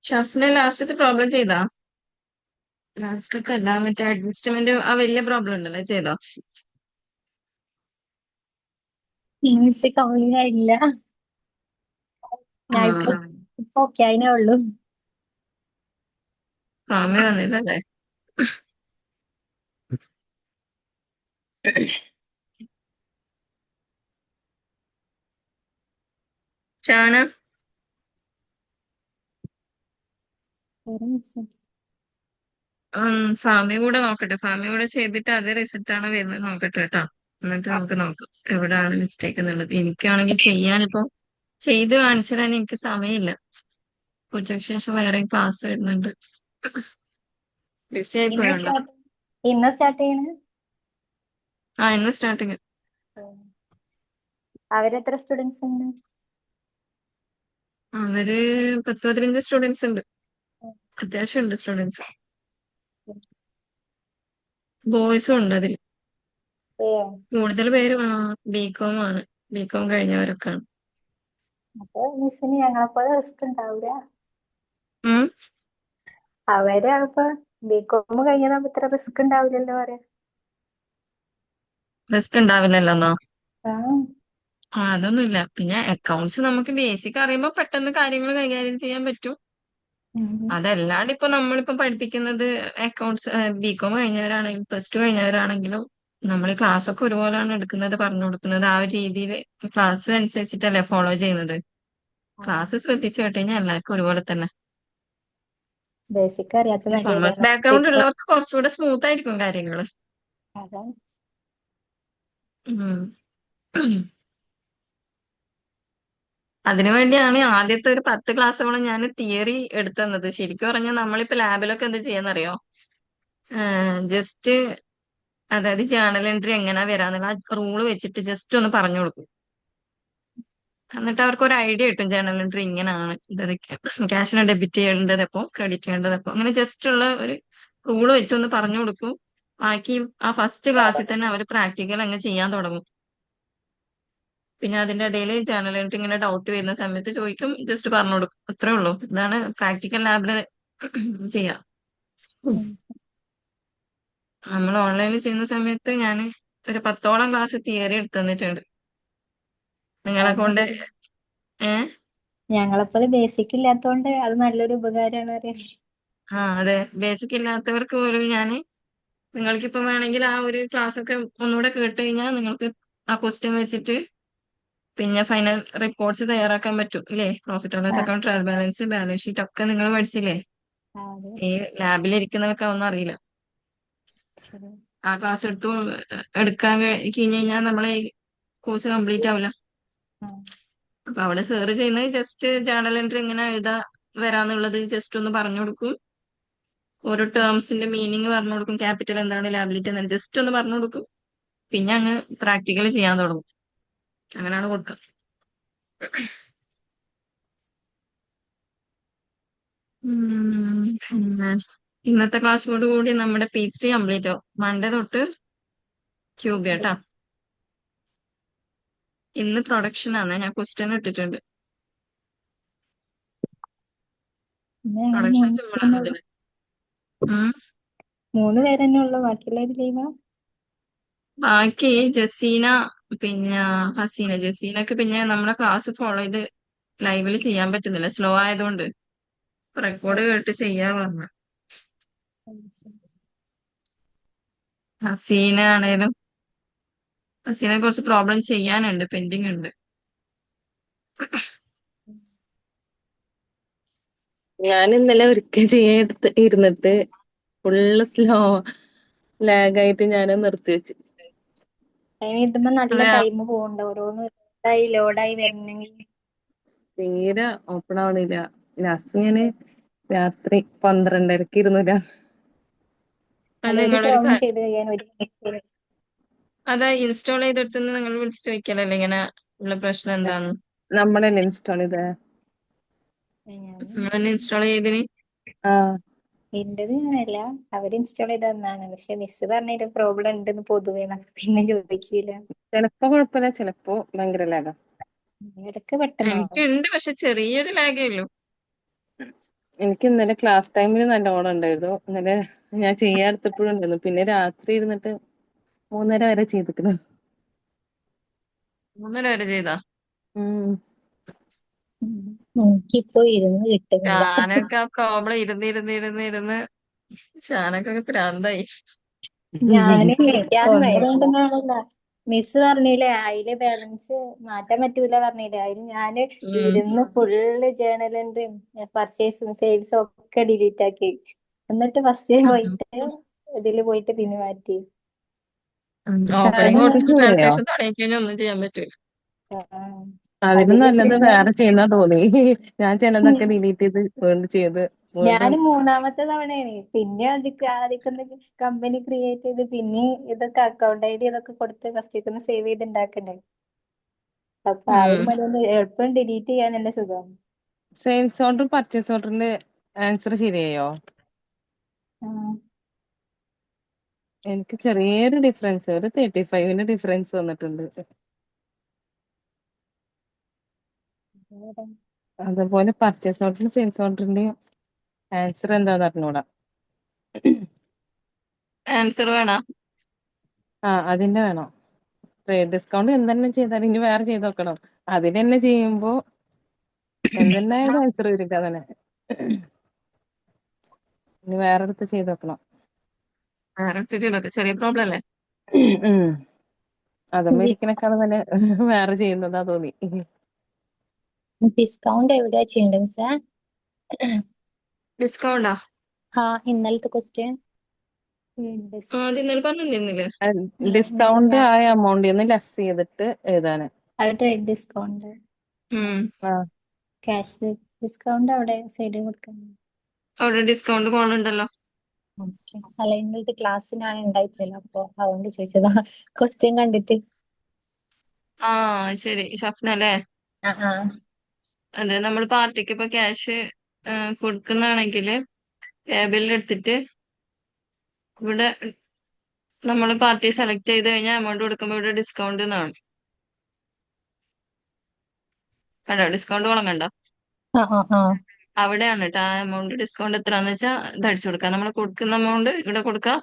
ഷഫ്ന ലാസ്റ്റത്തെ പ്രോബ്ലം ചെയ്താ? ലാസ്റ്റത്തെ അല്ല, മറ്റേ അഡ്ജസ്റ്റ്മെന്റ് ആ വലിയ പ്രോബ്ലം ഉണ്ടല്ലോ, ചെയ്തോ? മിസ് കംപ്ലീറ്റ് ആയില്ല. ആ, ഞാൻ ഇപ്പൊ ഓക്കെ അതിനേ ഉള്ളൂ. ഫാമി വന്നില്ലല്ലേ? ഷാന, വേറെ മിസ് ഫാമി കൂടെ നോക്കട്ടെ. ഫാമി കൂടെ ചെയ്തിട്ട് അതേ റിസൾട്ട് ആണ് വരുന്നത് നോക്കട്ടെ കേട്ടോ. എന്നിട്ട് നമുക്ക് നോക്കാം എവിടെയാണ് മിസ്റ്റേക്ക് എന്നുള്ളത്. എനിക്കാണെങ്കിൽ ചെയ്യാനിപ്പോ ചെയ്ത് കാണിച്ചു തരാൻ എനിക്ക് സമയമില്ല. ഉച്ചയ്ക്ക് ശേഷം വേറെ ക്ലാസ് വരുന്നുണ്ട്. ബിസി ആയി ഇന്ന് പോയുണ്ടോ? സ്റ്റാർട്ട് സ്റ്റാർട്ട് ചെയ്യണേ. ആ, ഇന്ന് സ്റ്റാർട്ടിങ്. അവരെത്ര സ്റ്റുഡൻസ് ഉണ്ട്? അവര് 10-15 സ്റ്റുഡൻസ് ഉണ്ട്. അത്യാവശ്യം ഉണ്ട് സ്റ്റുഡൻസ്. ബോയ്സും ഉണ്ട് അതിൽ. ഏ കൂടുതൽ പേര് ബികോം ആണ്. ബികോം കഴിഞ്ഞവരൊക്കെയാണ്. അപ്പൊ മിസ്സിന് ഞങ്ങളെപ്പോലെ റിസ്ക് ഉണ്ടാവില്ല. ഉം. അവര് അപ്പൊ ബികോം കഴിഞ്ഞതാകുമ്പോ ഇത്ര റിസ്ക് ഉണ്ടാവില്ലല്ലോ പറയാ. റിസ്ക് ഉണ്ടാവില്ലല്ലോന്നോ? ആ അതൊന്നുമില്ല. പിന്നെ അക്കൗണ്ട്സ് നമുക്ക് ബേസിക് അറിയുമ്പോൾ പെട്ടെന്ന് കാര്യങ്ങൾ കൈകാര്യം ചെയ്യാൻ പറ്റും. ഉം. അതല്ലാണ്ട് ഇപ്പൊ നമ്മളിപ്പോ പഠിപ്പിക്കുന്നത് അക്കൗണ്ട്സ് ബികോം കഴിഞ്ഞവരാണെങ്കിലും +2 കഴിഞ്ഞവരാണെങ്കിലും നമ്മൾ ക്ലാസ് ഒക്കെ ഒരുപോലെയാണ് എടുക്കുന്നത്, പറഞ്ഞു കൊടുക്കുന്നത്. ആ ഒരു രീതിയിൽ ക്ലാസ് അനുസരിച്ചിട്ടല്ലേ ഫോളോ ചെയ്യുന്നത്. ആ ക്ലാസ് ശ്രദ്ധിച്ചു കേട്ടുകഴിഞ്ഞാൽ എല്ലാവർക്കും ഒരുപോലെ തന്നെ. ബേസിക് അറിയാത്ത നല്ലല്ലേ കൊമേഴ്സ് ബാക്ക്ഗ്രൗണ്ട് ബികോം. ഉള്ളവർക്ക് കുറച്ചുകൂടെ സ്മൂത്ത് ആയിരിക്കും കാര്യങ്ങൾ. അതാണ്. ഉം. അതിനുവേണ്ടിയാണ് ആദ്യത്തെ ഒരു 10 ക്ലാസ്സോളം ഞാൻ തിയറി എടുത്തത്. ശരിക്കും പറഞ്ഞാൽ നമ്മളിപ്പോ ലാബിലൊക്കെ എന്ത് ചെയ്യാന്നറിയോ? ജസ്റ്റ് അതായത് ജേർണൽ എൻട്രി എങ്ങനെയാ വരാന്നുള്ള ആ റൂള് വെച്ചിട്ട് ജസ്റ്റ് ഒന്ന് പറഞ്ഞു കൊടുക്കും. എന്നിട്ട് അവർക്ക് ഒരു ഐഡിയ കിട്ടും ജേർണൽ എൻട്രി ഇങ്ങനെയാണ്, ഇതൊക്കെ ക്യാഷിനെ ഡെബിറ്റ് ചെയ്യേണ്ടത് എപ്പോ ക്രെഡിറ്റ് ചെയ്യേണ്ടത് എപ്പോ, അങ്ങനെ ജസ്റ്റ് ഉള്ള ഒരു റൂള് വെച്ച് ഒന്ന് പറഞ്ഞു കൊടുക്കും. ബാക്കി ആ ഫസ്റ്റ് ക്ലാസ്സിൽ തന്നെ അവർ പ്രാക്ടിക്കൽ അങ്ങ് ചെയ്യാൻ തുടങ്ങും. പിന്നെ അതിന്റെ ഇടയിൽ ജേർണൽ എൻട്രി ഇങ്ങനെ ഡൗട്ട് വരുന്ന സമയത്ത് ചോദിക്കും, ജസ്റ്റ് പറഞ്ഞു കൊടുക്കും. അത്രേ ഉള്ളൂ. ഇതാണ് പ്രാക്ടിക്കൽ ലാബില് ചെയ്യാം. ഉം. നമ്മൾ ഓൺലൈനിൽ ചെയ്യുന്ന സമയത്ത് ഞാൻ ഒരു 10ഓളം ക്ലാസ് തിയറി എടുത്തു തന്നിട്ടുണ്ട്. നിങ്ങളെ കൊണ്ട്. അതന്നെ. ഏഹ് ഞങ്ങളെപ്പോലെ ബേസിക് ഇല്ലാത്തോണ്ട് അത് നല്ലൊരു ഉപകാരമാണ് പറയാ. അതെ, ബേസിക് ഇല്ലാത്തവർക്ക് പോലും ഞാൻ നിങ്ങൾക്കിപ്പം വേണമെങ്കിൽ ആ ഒരു ക്ലാസ് ഒക്കെ ഒന്നുകൂടെ കേട്ട് കഴിഞ്ഞാൽ നിങ്ങൾക്ക് ആ ക്വസ്റ്റ്യൻ വെച്ചിട്ട് പിന്നെ ഫൈനൽ റിപ്പോർട്ട്സ് തയ്യാറാക്കാൻ പറ്റും ഇല്ലേ? പ്രോഫിറ്റ് ആൻഡ് ലോസ് ആ account, trial balance, balance sheet ഒക്കെ നിങ്ങൾ പഠിച്ചില്ലേ? ആ, അത് ഈ പഠിച്ചു. ലാബിൽ ഇരിക്കുന്നവർക്ക് അതൊന്നും അറിയില്ല. ശരി. ആ ക്ലാസ് എടുക്കാൻ കഴിഞ്ഞ് കഴിഞ്ഞാൽ നമ്മളെ കോഴ്സ് കംപ്ലീറ്റ് ആവില്ല. ആ അപ്പൊ അവിടെ സെർച്ച് ചെയ്യുന്നത് ജസ്റ്റ് ജേർണൽ എൻട്രി എങ്ങനെ എഴുതാ വരാന്നുള്ളത് ജസ്റ്റ് ഒന്ന് പറഞ്ഞു കൊടുക്കും. ഓരോ ടേംസിന്റെ മീനിങ് പറഞ്ഞു കൊടുക്കും. ക്യാപിറ്റൽ എന്താണ്, ലാബിലിറ്റി എന്താണ്, ജസ്റ്റ് ഒന്ന് പറഞ്ഞു കൊടുക്കും. പിന്നെ അങ്ങ് പ്രാക്ടിക്കൽ ചെയ്യാൻ തുടങ്ങും. അങ്ങനെയാണ് കൊടുക്കുക. പിന്നെ ഇന്നത്തെ ക്ലാസ്സോട് കൂടി നമ്മുടെ PhD കംപ്ലീറ്റ് ആവും. മൺഡേ തൊട്ട് ക്യൂബ് കേട്ടാ. ഇന്ന് പ്രൊഡക്ഷൻ ആണ്. ഞാൻ ക്വസ്റ്റ്യൻ ഇട്ടിട്ടുണ്ട്. പിന്നെ ഞങ്ങൾ പ്രൊഡക്ഷൻ മൂന്ന് സിമ്പിൾ ആണ് പേരെന്നെ ഉള്ളു. ഇതിന്. ഉം. മൂന്ന് പേരെന്നെ ഉള്ളു, ബാക്കിയുള്ളവര് ചെയ്യുക. ബാക്കി ജസീന, പിന്നെ ഹസീന. ജസീനക്ക് പിന്നെ നമ്മുടെ ക്ലാസ് ഫോളോ ചെയ്ത് ലൈവിൽ ചെയ്യാൻ പറ്റുന്നില്ല, സ്ലോ ആയതുകൊണ്ട് റെക്കോർഡ് കേട്ട് ചെയ്യാ പറഞ്ഞു. ഹസീന ആണേലും ഹസീനെ കുറച്ച് പ്രോബ്ലം ചെയ്യാനുണ്ട്, പെൻഡിങ് ഉണ്ട്. ഞാൻ ഇന്നലെ ഒരിക്കൽ ചെയ്യാൻ ഇരുന്നിട്ട് ഫുള്ള് ലാഗായിട്ട് ഞാൻ നിർത്തി വെച്ച്. അതിന് ഇതുമ്പോ നല്ല അതെ, ടൈം പോകണ്ട, ഓരോന്ന് ലോഡായി വരണമെങ്കിൽ. തീരെ ഓപ്പൺ ആവണില്ല. ലാസ്റ്റ് ഞാന് രാത്രി 12:30 ഇരുന്നില്ല. അത് അല്ല, ഒരു നിങ്ങളൊരു പ്രോബ്ലം ചെയ്ത് കഴിയാൻ ഒരു മണിക്കൂർ. അതാ ഇൻസ്റ്റാൾ ചെയ്തെടുത്തുനിന്ന് നിങ്ങൾ വിളിച്ച് ചോദിക്കലല്ലേ ഇങ്ങനെ ഉള്ള പ്രശ്നം എന്താന്ന്. നമ്മൾ തന്നെ ഇൻസ്റ്റാൾ ചെയ്തേ. നിങ്ങൾ തന്നെ ഇൻസ്റ്റാൾ ചെയ്തിന്. ആ എന്റേത് ഞാനല്ല, അവര് ഇൻസ്റ്റാൾ ചെയ്ത് തന്നാണ്. പക്ഷെ മിസ് പറഞ്ഞ പ്രോബ്ലം ഉണ്ടെന്ന് പൊതുവേ പിന്നെ ചോദിച്ചില്ല. ചിലപ്പോ കുഴപ്പമില്ല, ചിലപ്പോ ഭയങ്കര ലാഗാ. ഇടക്ക് പെട്ടെന്നാവും. എനിക്കുണ്ട്, പക്ഷെ ചെറിയൊരു ലാഗേ ഉള്ളൂ. എനിക്ക് ഇന്നലെ ക്ലാസ് ടൈമിൽ നല്ലോണം ഉണ്ടായിരുന്നു. ഇന്നലെ ഞാൻ ചെയ്യാൻ എടുത്തപ്പോഴും ഉണ്ടായിരുന്നു. പിന്നെ രാത്രി ഇരുന്നിട്ട് 3:30 വരെ ചെയ്തിക്കണ്. 3:30 വരെ ചെയ്താ? ഉം. എനിക്കിപ്പോ ഇരുന്ന് കിട്ടുന്നില്ല. ഷാനൊക്കെ ആ പ്രോബ്ലം ഇരുന്ന് ഷാനൊക്കെ പ്രാന്തായി. ഞാന് ഇരിക്കാനും ഒന്ന് വയ്യ. രണ്ടെണ്ണമല്ല, മിസ് പറഞ്ഞില്ലേ അതില് ബാലൻസ് മാറ്റാൻ പറ്റൂല പറഞ്ഞില്ലേ, അതില് ഞാന് ഉം. ഇരുന്ന് ഫുള്ള് ജേണൽ എൻട്രിയും പർച്ചേസും സെയിൽസും ഒക്കെ ഡിലീറ്റ് ആക്കി. എന്നിട്ട് ഫസ്റ്റ് പോയിട്ട് ഇതില് പോയിട്ട് പിന്നെ മാറ്റി. ഓപ്പണിംഗ് ഷാന് കൊടുത്തിട്ട് പോയോ? ട്രാൻസാക്ഷൻ തുടങ്ങി കഴിഞ്ഞാൽ ഒന്നും ചെയ്യാൻ പറ്റൂല. അതിനും അതില് നല്ലത് പിന്നെ വേറെ ചെയ്യുന്ന തോന്നി. ഞാൻ ചിലതൊക്കെ ഡിലീറ്റ് ചെയ്ത് വീണ്ടും ചെയ്ത് വീണ്ടും ഞാന് മൂന്നാമത്തെ തവണയാണ് പിന്നെ ആദ്യക്കുന്ന കമ്പനി ക്രിയേറ്റ് ചെയ്ത് പിന്നെ ഇതൊക്കെ അക്കൗണ്ട് ഐ ഡി ഇതൊക്കെ കൊടുത്ത് ഫസ്റ്റ് സേവ് ചെയ്ത് ഉണ്ടാക്കണ്ടേ. അപ്പൊ ആ ഒരു ഉം. പണി കൊണ്ട് എളുപ്പം ഡിലീറ്റ് ചെയ്യാൻ എന്റെ സുഖം. സെയിൽസ് ഓർഡർ പർച്ചേസ് ഓർഡറിന്റെ ആൻസർ ശരിയായോ? എനിക്ക് ചെറിയൊരു ഡിഫറൻസ്, ഒരു 35ന്റെ ഡിഫറൻസ് വന്നിട്ടുണ്ട്. അതുപോലെ പർച്ചേസ് ഓർഡറിനും സെയിൽസ് ഓർഡറിന്റെയും ആൻസർ എന്താന്ന് അറിഞ്ഞൂടാ. ആൻസർ വേണം. അതിന്റെ വേണം. ട്രേഡ് ഡിസ്കൗണ്ട് എന്തെന്നെ ചെയ്താലും ഇനി വേറെ ചെയ്ത് നോക്കണം. അതിനെന്നെ ചെയ്യുമ്പോ എന്തെന്നായാലും ആൻസർ വരില്ല അതന്നെ. ഇനി വേറെടുത്ത് ചെയ്ത് നോക്കണം. ഇതൊക്കെ ചെറിയ പ്രോബ്ലം അല്ലേ? ഉം. അതും ഇരിക്കണേക്കാളും തന്നെ വേറെ ചെയ്യുന്നതാ തോന്നി. ഡിസ്കൗണ്ട് എവിടെയാ ചെയ്യേണ്ടത് മിസ്സേ? ഡിസ്കൗണ്ടാ? ഇന്നലത്തെ ക്വസ്റ്റ്യൻ ആദ്യം ഇന്നലെ പറഞ്ഞിരുന്നില്ലേ? ഡിസ്കൗണ്ട് ആയ എമൗണ്ടിൽ ലെസ് ചെയ്തിട്ട് എഴുതാന്. ട്രേഡ് ഡിസ്കൗണ്ട്, ആ ക്യാഷ് ഡിസ്കൗണ്ട് അവിടെ സൈഡിൽ കൊടുക്കണം. അവിടെ ഡിസ്കൗണ്ട് കോളുണ്ടല്ലോ. അല്ല, ഇന്നലത്തെ ക്ലാസ് ഞാൻ ഉണ്ടായിട്ടില്ല, അപ്പൊ അതുകൊണ്ട് ചോദിച്ചതാ ക്വസ്റ്റ്യൻ കണ്ടിട്ട്. ആ ശരി, ഷഫ്ന അല്ലേ? അതെ, നമ്മൾ പാർട്ടിക്ക് ഇപ്പൊ ക്യാഷ് കൊടുക്കുന്നതാണെങ്കിൽ ബില്ല് എടുത്തിട്ട് ഇവിടെ നമ്മൾ പാർട്ടി സെലക്ട് ചെയ്ത് കഴിഞ്ഞാൽ എമൗണ്ട് കൊടുക്കുമ്പോൾ ഇവിടെ ഡിസ്കൗണ്ട് എന്നാണ്. കണ്ടോ ഡിസ്കൗണ്ട് കോളം കണ്ടോ? അവിടെയാണ് കേട്ടോ ആ എമൗണ്ട് ഡിസ്കൗണ്ട് എത്രയാന്ന് വെച്ചാൽ ഇത് അടിച്ചു കൊടുക്കുക. നമ്മൾ കൊടുക്കുന്ന എമൗണ്ട് ഇവിടെ കൊടുക്കുക,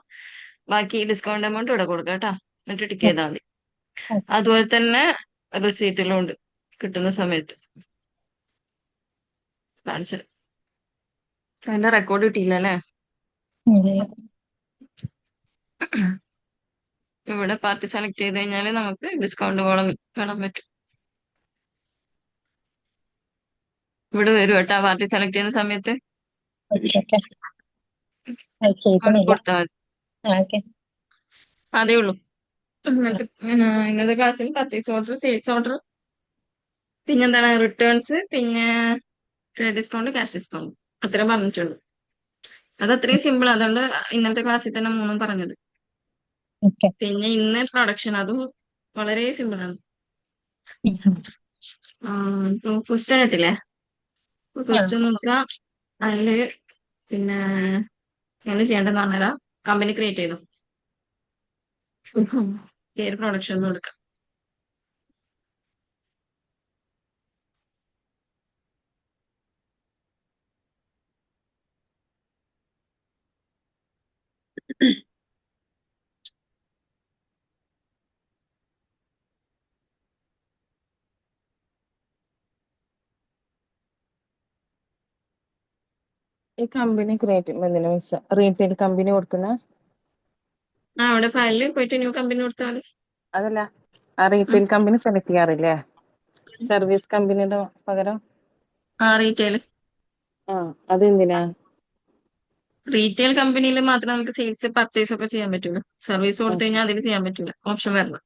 ബാക്കി ഡിസ്കൗണ്ട് എമൗണ്ട് ഇവിടെ കൊടുക്കുക കേട്ടോ. എന്നിട്ട് ടിക്ക് ചെയ്താൽ മതി. അതുപോലെ തന്നെ റിസീറ്റിലും ഉണ്ട് കിട്ടുന്ന സമയത്ത് കാണിച്ചത്. അതിന്റെ റെക്കോർഡ് കിട്ടിയില്ല അല്ലേ? ഇവിടെ പാർട്ടി സെലക്ട് ചെയ്ത് കഴിഞ്ഞാൽ നമുക്ക് ഡിസ്കൗണ്ട് കോളം കാണാൻ പറ്റും. ഇവിടെ വരും കേട്ടോ പാർട്ടി സെലക്ട് ചെയ്യുന്ന സമയത്ത്. അവിടെ കൊടുത്താൽ മതി. അതേ ഉള്ളൂ. എന്നിട്ട് ഇന്നത്തെ ക്ലാസ്സിൽ പർച്ചേസ് ഓർഡർ, സെയിൽസ് ഓർഡർ, പിന്നെന്താണ് റിട്ടേൺസ്, പിന്നെ ഡിസ്കൗണ്ട്, ക്യാഷ് ഡിസ്കൗണ്ട്, അത്രയും പറഞ്ഞിട്ടുള്ളൂ. അത് അത്രയും സിമ്പിൾ. അതുകൊണ്ട് ഇന്നത്തെ ക്ലാസ്സിൽ തന്നെ മൂന്നും പറഞ്ഞത്. പിന്നെ ഇന്ന് പ്രൊഡക്ഷൻ, അതും വളരെ സിമ്പിൾ ആണ്. ക്വസ്റ്റ്യൻ ഇട്ടില്ലേ? ക്വസ്റ്റ്യൻ നോക്കുക. അതില് പിന്നെ എങ്ങനെ ചെയ്യേണ്ടതെന്ന് പറഞ്ഞുതരാം. കമ്പനി ക്രിയേറ്റ് ചെയ്തു, പേര് പ്രൊഡക്ഷൻ എന്ന് കൊടുക്കാം. ഈ കമ്പനി ക്രിയേറ്റ് എന്തിനാ മിസ് റീറ്റെയിൽ കമ്പനി കൊടുക്കുന്ന? അവിടെ ഫയലിൽ പോയിട്ട് ന്യൂ കമ്പനി കൊടുത്താൽ മതി. അതല്ല, ആ റീറ്റെയിൽ കമ്പനി സെലക്ട് ചെയ്യാറില്ലേ സർവീസ് കമ്പനിയുടെ പകരം? റീറ്റെയിൽ. അതെന്തിനാ? റീറ്റെയിൽ കമ്പനിയിൽ മാത്രമേ നമുക്ക് സെയിൽസ് പർച്ചേസ് ഒക്കെ ചെയ്യാൻ പറ്റുള്ളൂ. സർവീസ് കൊടുത്തു കഴിഞ്ഞാൽ അതിൽ ചെയ്യാൻ പറ്റൂല, ഓപ്ഷൻ വരണം.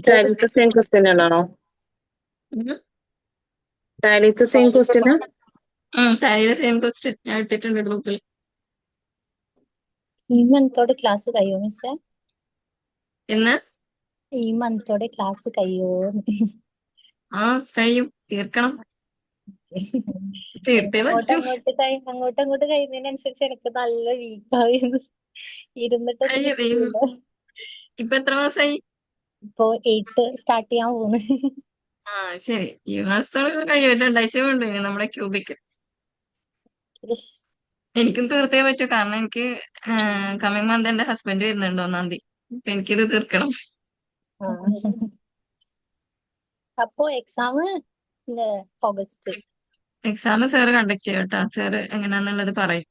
ടാലിത്തെ സെയിം ക്വസ്റ്റ്യൻ ആണോ? ടാലിത്തെ സെയിം ക്വസ്റ്റ്യനാ? ടാലിയുടെ സെയിം ക്വസ്റ്റ്യൻ ഞാൻ ഇട്ടിട്ടുണ്ട് ഗ്രൂപ്പിൽ. ഈ മന്തോടെ ക്ലാസ് കഴിയോ മിസ്സേ? ഇന്ന് ഈ മന്തോടെ ക്ലാസ് കഴിയോ? ആ കഴിയും, തീർക്കണം, തീർത്തേ എനിക്ക് പറ്റൂ. അങ്ങോട്ടും ഇങ്ങോട്ട് കഴിയുന്നതിനനുസരിച്ച് എനിക്ക് നല്ല വീക്കാവുന്നു. ഇരുന്നിട്ടൊന്നും കഴിയും നിൽക്കില്ല. ഇപ്പൊ എത്ര മാസായി? ഇപ്പൊ 8 സ്റ്റാർട്ട് ചെയ്യാൻ പോകുന്നു. ആ ശരി, ഈ മാസത്തോളം കഴിയും, 2 ആഴ്ച കൊണ്ട് നമ്മളെ ക്യൂബിക്ക്. എനിക്കും തീർത്തേ പറ്റൂ, കാരണം എനിക്ക് കമ്മിങ് മന്ത് എന്റെ ഹസ്ബൻഡ് വരുന്നുണ്ട് 1-ാം തീയതി. അപ്പൊ എനിക്കിത് തീർക്കണം. ആ. അപ്പൊ exam August. Exam sir conduct ചെയ്യും കേട്ടോ, സാറ് എങ്ങനെയാന്നുള്ളത് പറയും.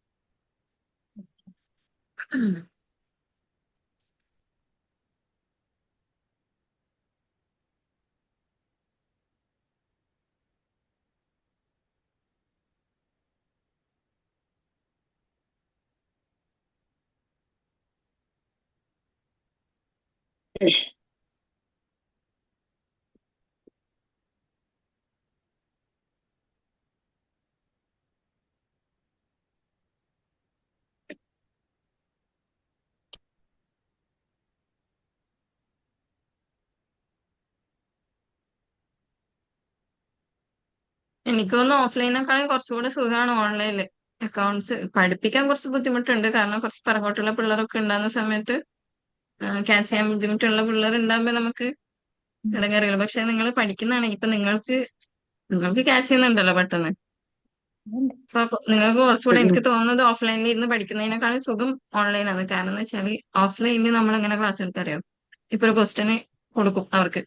എനിക്ക് തോന്നുന്നു ഓഫ്ലൈനേക്കാളും കുറച്ചുകൂടെ സുഖമാണ് ഓൺലൈനിൽ. അക്കൗണ്ട്സ് പഠിപ്പിക്കാൻ കുറച്ച് ബുദ്ധിമുട്ടുണ്ട്, കാരണം കുറച്ച് പുറകോട്ടുള്ള പിള്ളേരൊക്കെ ഉണ്ടാകുന്ന സമയത്ത് ക്യാച്ച് ചെയ്യാൻ ബുദ്ധിമുട്ടുള്ള പിള്ളേർ ഉണ്ടാകുമ്പോൾ നമുക്ക് ഇടങ്ങേറില്ല. പക്ഷെ നിങ്ങൾ പഠിക്കുന്നതാണെങ്കിൽ ഇപ്പൊ നിങ്ങൾക്ക് ക്യാച്ച് ചെയ്യുന്നുണ്ടല്ലോ പെട്ടെന്ന്. അപ്പൊ നിങ്ങൾക്ക് കുറച്ചുകൂടെ, എനിക്ക് തോന്നുന്നത് ഓഫ്ലൈനിൽ ഇരുന്ന് പഠിക്കുന്നതിനേക്കാളും സുഖം ഓൺലൈനാണ്. കാരണം എന്ന് വെച്ചാൽ ഓഫ്ലൈനിൽ നമ്മൾ എങ്ങനെ ക്ലാസ് എടുത്തറിയോ, ഇപ്പൊ ഒരു ക്വസ്റ്റ്യന് കൊടുക്കും അവർക്ക്,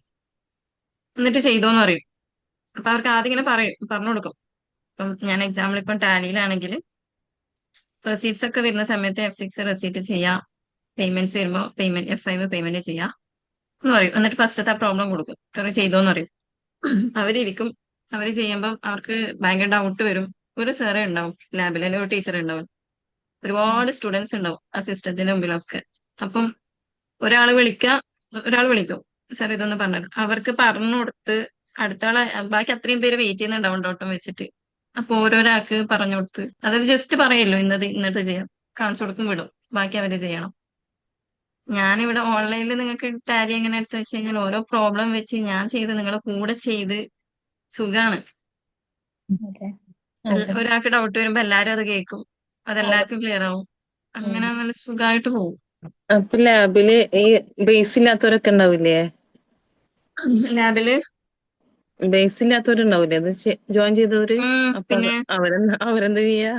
എന്നിട്ട് ചെയ്തോന്ന് പറയും. അപ്പൊ അവർക്ക് ആദ്യം ഇങ്ങനെ പറഞ്ഞു കൊടുക്കും. ഇപ്പം ഞാൻ എക്സാമ്പിൾ ഇപ്പം ടാലിയിലാണെങ്കിൽ റെസീറ്റ്സ് ഒക്കെ വരുന്ന സമയത്ത് F6 റെസീറ്റ് ചെയ്യാം, പേയ്മെന്റ്സ് വരുമ്പോൾ F5 പേയ്മെന്റ് ചെയ്യാം എന്ന് പറയും. എന്നിട്ട് ഫസ്റ്റത്തെ ആ പ്രോബ്ലം കൊടുക്കും, അവർ ചെയ്തോന്ന് പറയും. അവരിയ്ക്കും, അവർ ചെയ്യുമ്പം അവർക്ക് ഭയങ്കര ഡൗട്ട് വരും. ഒരു സാറേ ഉണ്ടാവും ലാബിൽ, അല്ലെങ്കിൽ ഒരു ടീച്ചർ ഉണ്ടാവും, ഒരുപാട് സ്റ്റുഡൻസ് ഉണ്ടാവും ആ സിസ്റ്റത്തിന്റെ മുമ്പിലൊക്കെ. അപ്പം ഒരാൾ വിളിക്കും, സാർ ഇതൊന്ന് പറഞ്ഞു, അവർക്ക് പറഞ്ഞു കൊടുത്ത് അടുത്ത ആളെ, ബാക്കി അത്രയും പേര് വെയിറ്റ് ചെയ്യുന്നുണ്ടാവും ഡൗട്ടും വെച്ചിട്ട്. അപ്പൊ ഓരോരാൾക്ക് പറഞ്ഞു കൊടുത്ത്, അതായത് ജസ്റ്റ് പറയല്ലോ ഇന്നത്തെ ചെയ്യാം, കാണിച്ചു കൊടുക്കും, വിടും, ബാക്കി അവര് ചെയ്യണം. ഞാനിവിടെ ഓൺലൈനിൽ നിങ്ങൾക്ക് ടാലി എങ്ങനെ എടുത്ത് വെച്ച് കഴിഞ്ഞാൽ ഓരോ പ്രോബ്ലം വെച്ച് ഞാൻ ചെയ്ത് നിങ്ങളെ കൂടെ ചെയ്ത് സുഖാണ്. അതെ. ഒരാൾക്ക് ഡൗട്ട് വരുമ്പോ എല്ലാരും അത് കേൾക്കും, അതെല്ലാവർക്കും ക്ലിയർ ആവും, അങ്ങനെ നല്ല സുഖമായിട്ട് പോകും. അപ്പൊ ലാബില് ഈ ബേസ് ഇല്ലാത്തവരൊക്കെ ഉണ്ടാവില്ലേ? ലാബില് ബേസ് ഇല്ലാത്തവരുണ്ടാവില്ലേ അത് ജോയിൻ ചെയ്തവര്? അപ്പൊ പിന്നെ അവരെന്താ ചെയ്യാ?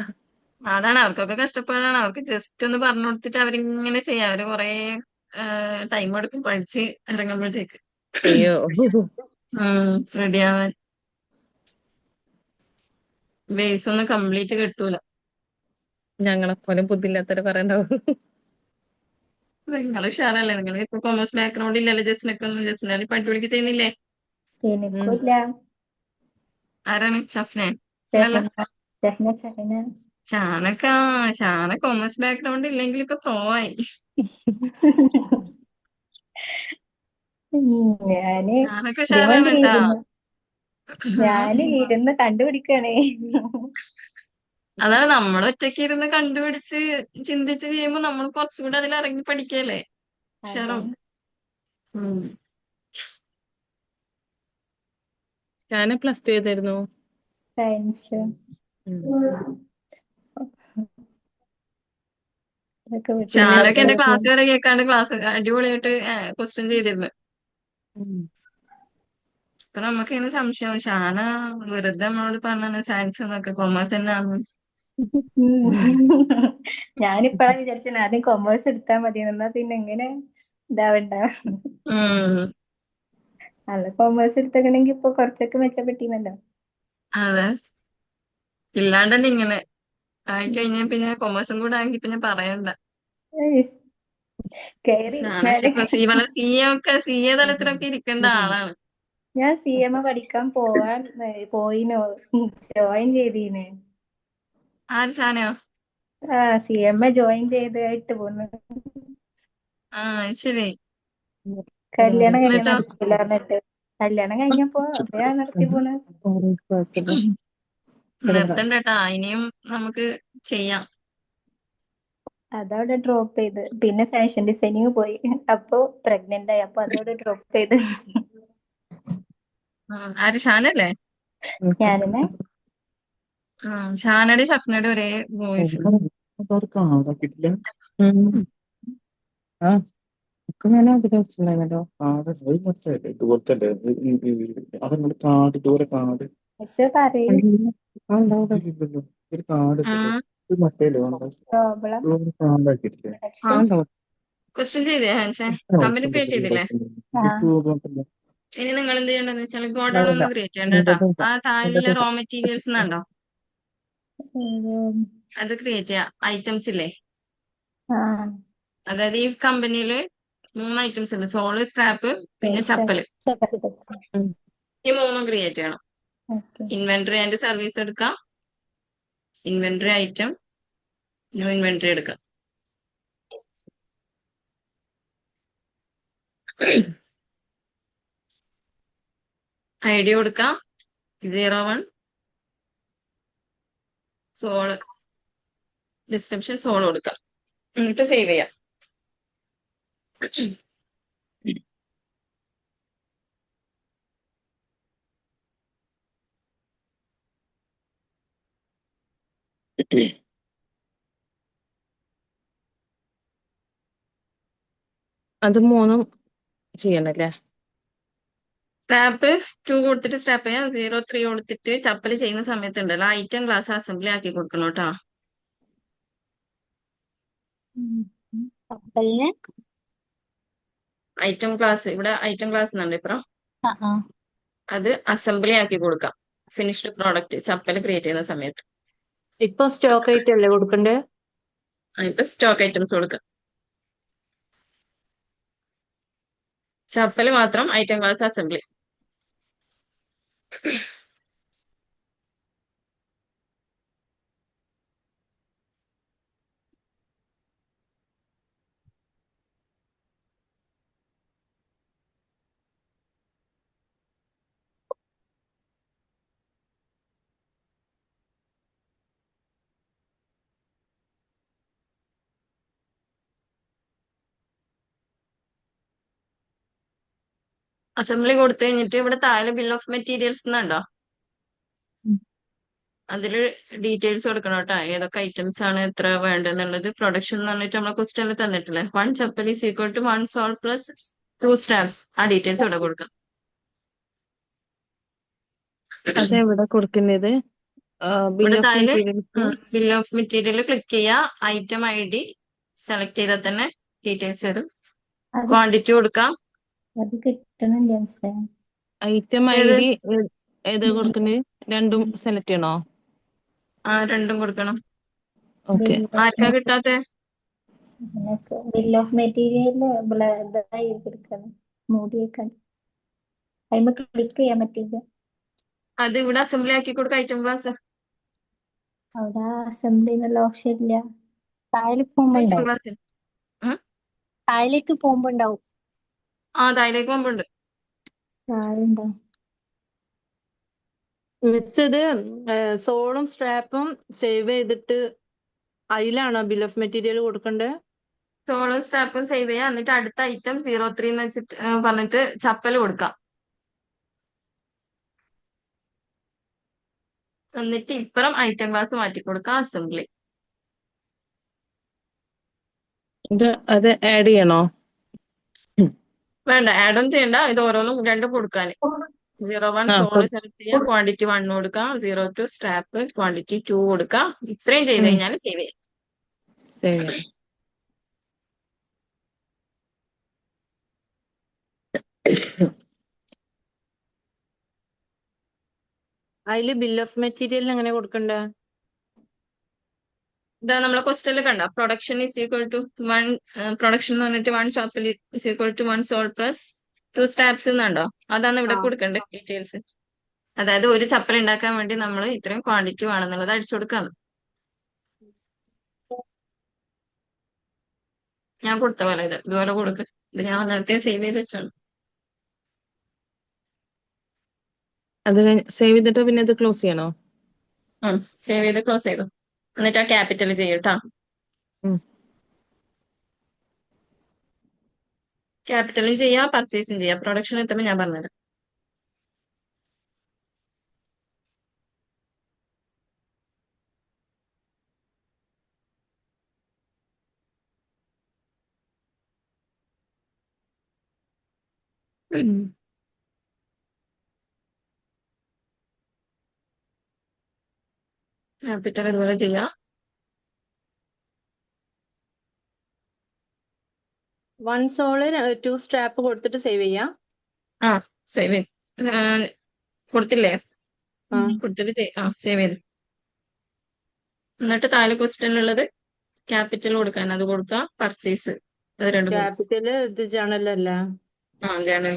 അതാണ്, അവർക്കൊക്കെ കഷ്ടപ്പാടാണ്. അവർക്ക് ജസ്റ്റ് ഒന്ന് പറഞ്ഞു കൊടുത്തിട്ട് അവരിങ്ങനെ ചെയ്യാം. അവര് കൊറേ ടൈം എടുക്കും പഠിച്ച് ഇറങ്ങുമ്പോഴത്തേക്ക് അയ്യോ. റെഡി ആവാൻ. ബേസ് ഒന്നും കംപ്ലീറ്റ് കിട്ടൂല. ഞങ്ങളെപ്പോലെ ബുദ്ധിയില്ലാത്തവര് കുറെ ഉണ്ടാവും. നിങ്ങൾ ഉഷാറല്ലേ, നിങ്ങൾ ഇപ്പൊ കൊമേഴ്സ് ബാക്ക്ഗ്രൗണ്ട് ഇല്ലല്ലോ, ജസ്റ്റിനൊക്കെ പഠിപ്പിടിക്ക് ചെയ്യുന്നില്ലേ? ഉം. എനിക്കില്ല. ആരാണ്? ഷഫ്നെ? അല്ലല്ല, ഷഹന ഷഹന ഷഹന. ഷാനക്ക. ഷാന കൊമേഴ്സ് ബാക്ക്ഗ്രൗണ്ട് ഇല്ലെങ്കിൽ ഇപ്പൊ പ്രോ ആയി. ഞാന് ഷാനൊക്കെ ഉഷാറാണ് കേട്ടാ. ഇതുകൊണ്ട് ഞാന് ഇരുന്ന് കണ്ടുപിടിക്കണേ. അതാണ്, നമ്മൾ ഒറ്റയ്ക്ക് ഇരുന്ന് കണ്ടുപിടിച്ച് ചിന്തിച്ച് ചെയ്യുമ്പോ നമ്മൾ കുറച്ചുകൂടെ അതിൽ ഇറങ്ങി പഠിക്കല്ലേ, ഉഷാറാവും. അതാണ് ഉം. ഞാൻ +2 ചെയ്തായിരുന്നു. സയൻസ്. അതൊക്കെ ഷാനൊക്കെ എന്റെ വിട്ടുപോയി. ക്ലാസ് വരെ കേൾക്കാണ്ട് ക്ലാസ് അടിപൊളിയായിട്ട് ക്വസ്റ്റ്യൻ ചെയ്തിരുന്നു. അപ്പൊ നമുക്ക് ഇങ്ങനെ സംശയം, ഷാന വെറുതെ നമ്മളോട് പറഞ്ഞാണ് സയൻസ് എന്നൊക്കെ, കൊമേഴ്സ് തന്നെയാണ്. ഞാനിപ്പഴാ വിചാരിച്ചത് ആദ്യം കൊമേഴ്സ് എടുത്താൽ മതി, എന്നാ പിന്നെ എങ്ങനെ ഇതാവണ്ട. ഉം. അല്ല കൊമേഴ്സ് എടുത്തേക്കണെങ്കി ഇപ്പൊ കുറച്ചൊക്കെ മെച്ചപ്പെട്ടിന്നല്ലോ. അതെ, ഇല്ലാണ്ട് തന്നെ ഇങ്ങനെ ആയിക്കഴിഞ്ഞാൽ പിന്നെ കൊമേഴ്സും കൂടെ ആക്കി പിന്നെ പറയണ്ട. ഏയ്, കേറി ഷാനൊക്കെ ഞാന് ഇപ്പൊ സി എ തലത്തിലൊക്കെ ഇരിക്കേണ്ട ആളാണ്. ഞാൻ CMA പഠിക്കാൻ പോയിനോ, ജോയിൻ ചെയ്തീന്. ആര്? ഷാനയോ? CMA ജോയിൻ ചെയ്തായിട്ട് പോന്നു. ആ ശരി. കല്യാണം കഴിഞ്ഞ എന്നിട്ടോ? നടക്കൂല പറഞ്ഞിട്ട്. കല്യാണം കഴിഞ്ഞപ്പോ അപ്പഴാ നടത്തി പോന്ന്. നിർത്തണ്ട കേട്ടാ, ഇനിയും നമുക്ക് ചെയ്യാം. അതവിടെ ഡ്രോപ്പ് ചെയ്ത്, പിന്നെ ഫാഷൻ ഡിസൈനിങ് പോയി. അപ്പൊ പ്രഗ്നന്റ് ആയി, അപ്പൊ അതോടെ ഡ്രോപ്പ് ചെയ്ത്. ആര് ഷാനല്ലേ? ഞാനെന്നെ. ഷാനയുടെ ഷഫ്നയുടെ ഒരേ വോയിസ്. കാർഡാക്കിട്ടില്ല. ആ ഒക്കെ ഞാൻ അതിൽ വെച്ചിട്ടുണ്ടായിരുന്നല്ലോ. ഇതുപോലത്തെ അവരുടെ കാർഡ് ഇതുപോലെ കാർഡ് പക്ഷെ പറയൂ ആ ഉണ്ടാവും. ഇല്ലല്ലോ. ഒരു കാർഡ് ഇട്ടല്ലോ. ഉം. ഇത് മറ്റേല്ലോ പ്രോബ്ലം കാർഡാക്കിട്ടില്ല. ആ ആ ഉണ്ടാവും. ക്വസ്റ്റ്യൻ ചെയ്തേ ഹാൻസേ? കമ്പനി ക്രിയേറ്റ് ചെയ്തില്ലേ? ഇനി നിങ്ങൾ എന്ത് ചെയ്യേണ്ടതെന്ന് വെച്ചാൽ ഗോഡൗൺ ഒന്ന് ക്രിയേറ്റ് ചെയ്യണ്ട കേട്ടോ. ആ താഴെയുള്ള റോ മെറ്റീരിയൽസ് എന്നുണ്ടോ, അത് ക്രിയേറ്റ് ചെയ്യാം. ഐറ്റംസ് ഇല്ലേ, അതായത് ഈ കമ്പനിയില് 3 ഐറ്റംസ് ഉണ്ട്: സോള്, സ്ക്രാപ്പ്, പിന്നെ ചപ്പല്. ഈ 3ഉം ക്രിയേറ്റ് ചെയ്യണം. ഇൻവെന്ററി ആൻഡ് സർവീസ് എടുക്കാം, ഇൻവെന്ററി ഐറ്റം, ന്യൂ ഇൻവെന്ററി എടുക്കാം. ഐ ഡി കൊടുക്കാം 01, സോള് ഡിസ്ക്രിപ്ഷൻ സോള് കൊടുക്കാം, എന്നിട്ട് സേവ് ചെയ്യാം. അത് 3ഉം ചെയ്യണല്ലേ? സ്റ്റാപ്പ് 2 കൊടുത്തിട്ട് സ്റ്റാപ്പ് ചെയ്യാം. 03 കൊടുത്തിട്ട് ചപ്പല് ചെയ്യുന്ന സമയത്ത് ഉണ്ടല്ലോ ഐറ്റം ക്ലാസ് അസംബ്ലി ആക്കി കൊടുക്കണം കേട്ടോ. കപ്പലിന് ഐറ്റം ക്ലാസ്, ഇവിടെ ഐറ്റം ക്ലാസ് എന്നുണ്ട് ഇപ്പുറം, അത് അസംബ്ലി ആക്കി കൊടുക്കാം. ഫിനിഷ്ഡ് പ്രോഡക്റ്റ് ചപ്പല് ക്രിയേറ്റ് ചെയ്യുന്ന സമയത്ത്. ഇപ്പൊ സ്റ്റോക്ക് ഐറ്റം അല്ലേ കൊടുക്കണ്ടേ? ഇപ്പൊ സ്റ്റോക്ക് ഐറ്റംസ് കൊടുക്കാം. ചപ്പല് മാത്രം ഐറ്റം ക്ലാസ് അസംബ്ലി. അസംബ്ലി കൊടുത്തു കഴിഞ്ഞിട്ട് ഇവിടെ താഴെ ബിൽ ഓഫ് മെറ്റീരിയൽസ് എന്നുണ്ടോ, അതില് ഡീറ്റെയിൽസ് കൊടുക്കണം കേട്ടോ. ഏതൊക്കെ ഐറ്റംസ് ആണ് എത്ര വേണ്ടതെന്നുള്ളത്. പ്രൊഡക്ഷൻ എന്ന് പറഞ്ഞിട്ട് നമ്മളെ ക്വസ്റ്റ്യനിൽ തന്നിട്ടില്ലേ, 1 chappal is equal to 1 sole plus 2 stamps. ആ ഡീറ്റെയിൽസ് ഇവിടെ കൊടുക്കാം. അതെവിടെ കൊടുക്കുന്നത്? ബിൽ ഇവിടെ ഓഫ് താഴെ materials. Bill of material click ചെയ്യുക, ഐറ്റം ഐ ഡി സെലക്ട് ചെയ്താൽ തന്നെ ഡീറ്റെയിൽസ് വരും. ക്വാണ്ടിറ്റി കൊടുക്കാം. അത് കിട്ടണില്ല മിസ്സേ. ഐറ്റം ഐ ഏത്? ഡി ഏത് കൊടുക്കുന്നത്? രണ്ടും സെലക്ട് ചെയ്യണോ? രണ്ടും കൊടുക്കണം. ഓക്കെ. ആർക്കാ കിട്ടാത്തെ? ബിൽ ഓഫ് മെറ്റീരിയൽ ഇതായി എടുക്കണം, മൂടി വെക്കണം. അതിന് ക്ലിക്ക് ചെയ്യാൻ പറ്റില്ല. അത് ഇവിടെ അസംബ്ലി ആക്കി കൊടുക്കാം ഐറ്റം ക്ലാസ്. അവിടെ അസംബ്ലി എന്നുള്ള ഓപ്ഷൻ ഇല്ല. താഴെ പോകുമ്പോ ഐറ്റം ഉണ്ടാവും, ക്ലാസ് താഴേക്ക് പോകുമ്പോ ഉണ്ടാവും. താഴേക്ക് പോകുമ്പോണ്ട്. താഴെ ഉണ്ടാവും. വെച്ചത് സോളും സ്ട്രാപ്പും സേവ് ചെയ്തിട്ട് അതിലാണോ ബിൽ ഓഫ് മെറ്റീരിയൽ കൊടുക്കണ്ടേ? സോളും സ്റ്റാപ്പും സേവ് ചെയ്യാം. എന്നിട്ട് അടുത്ത ഐറ്റം 03 എന്ന് വെച്ചിട്ട് പറഞ്ഞിട്ട് ചപ്പൽ കൊടുക്കാം. എന്നിട്ട് ഇപ്പുറം ഐറ്റം ക്ലാസ് മാറ്റി കൊടുക്കാം, അസംബ്ലി. അത് ആഡ് ചെയ്യണോ? വേണ്ട, ആഡ് ഓൺ ചെയ്യണ്ട. ഇത് ഓരോന്നും രണ്ടും കൊടുക്കാൻ. 01 സോള് സെലക്ട് ചെയ്യാം, ക്വാണ്ടിറ്റി 1 കൊടുക്കാം. 02 സ്ട്രാപ്പ്, ക്വാണ്ടിറ്റി 2 കൊടുക്കാം. ഇത്രയും ചെയ്ത് കഴിഞ്ഞാൽ സേവ് ചെയ്യാം. ശരി. അതില് ബിൽ ഓഫ് മെറ്റീരിയൽ എങ്ങനെ കൊടുക്കണ്ടേ? ഇതാ നമ്മളെ ക്വസ്റ്റനിൽ കണ്ട production is equal to 1, production എന്ന് പറഞ്ഞിട്ട് 1 chappal is equal to 1 sole plus 2 straps എന്നുണ്ടോ? അതാണ് ഇവിടെ കൊടുക്കേണ്ടത് ഡീറ്റെയിൽസ്. അതായത് ഒരു ചപ്പൽ ഉണ്ടാക്കാൻ വേണ്ടി നമ്മൾ ഇത്രയും ക്വാണ്ടിറ്റി വേണമെന്നുള്ളത് അടിച്ചു കൊടുക്കാം. ഞാൻ കൊടുത്ത പോലെ ഇതുപോലെ കൊടുക്ക. ഇത് ഞാൻ നേരത്തെ സേവ് ചെയ്ത് വെച്ചാണ്. അത് സേവ് ചെയ്തിട്ട് പിന്നെ അത് ക്ലോസ് ചെയ്യണോ? സേവ് ചെയ്ത് ക്ലോസ് ചെയ്തു. എന്നിട്ട് ആ ക്യാപിറ്റൽ ചെയ്യട്ടാ. ക്യാപിറ്റലും ചെയ്യാം, പർച്ചേസും ചെയ്യാം. പ്രൊഡക്ഷൻ എത്തുമ്പോൾ ഞാൻ പറഞ്ഞുതരാം. ക്യാപിറ്റൽ ഇതുപോലെ ചെയ്യാം. വൺ സോള് 2 സ്ട്രാപ്പ് കൊടുത്തിട്ട് സേവ് ചെയ്യാം. ആ സേവ് ചെയ്ത് കൊടുത്തില്ലേ? ആ കൊടുത്തിട്ട് സേവ് ചെയ്ത്. എന്നിട്ട് താഴെ ക്വസ്റ്റ്യനിലുള്ളത് ക്യാപിറ്റൽ കൊടുക്കാൻ അത് കൊടുക്കാം, പർച്ചേസ് അത് രണ്ടും കൊടുക്കാം. ക്യാപിറ്റല് ഇത് ജേണലല്ല. അതാണ്.